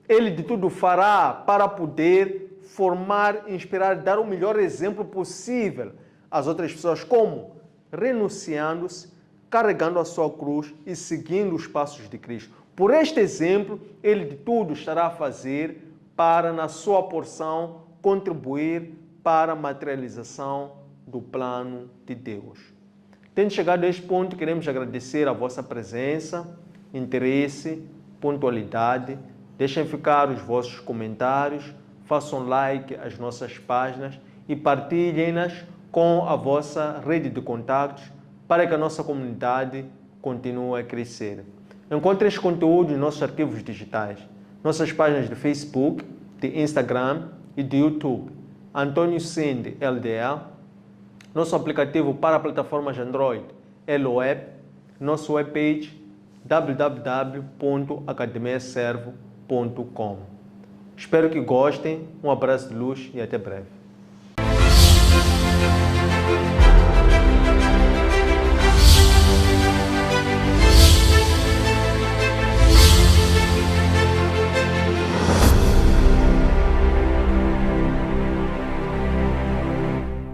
ele de tudo fará para poder formar, inspirar, dar o melhor exemplo possível às outras pessoas, como renunciando-se, carregando a sua cruz e seguindo os passos de Cristo. Por este exemplo, ele de tudo estará a fazer para, na sua porção, contribuir para a materialização do plano de Deus. Tendo chegado a este ponto, queremos agradecer a vossa presença, interesse, pontualidade. Deixem ficar os vossos comentários, façam like às nossas páginas e partilhem-nas com a vossa rede de contactos para que a nossa comunidade continue a crescer. Encontre este conteúdo em nossos arquivos digitais, nossas páginas de Facebook, de Instagram e de YouTube. Antônio Sende LDA, nosso aplicativo para plataformas Android, LOAP, nosso webpage www.academiaservo.com. Espero que gostem, um abraço de luz e até breve.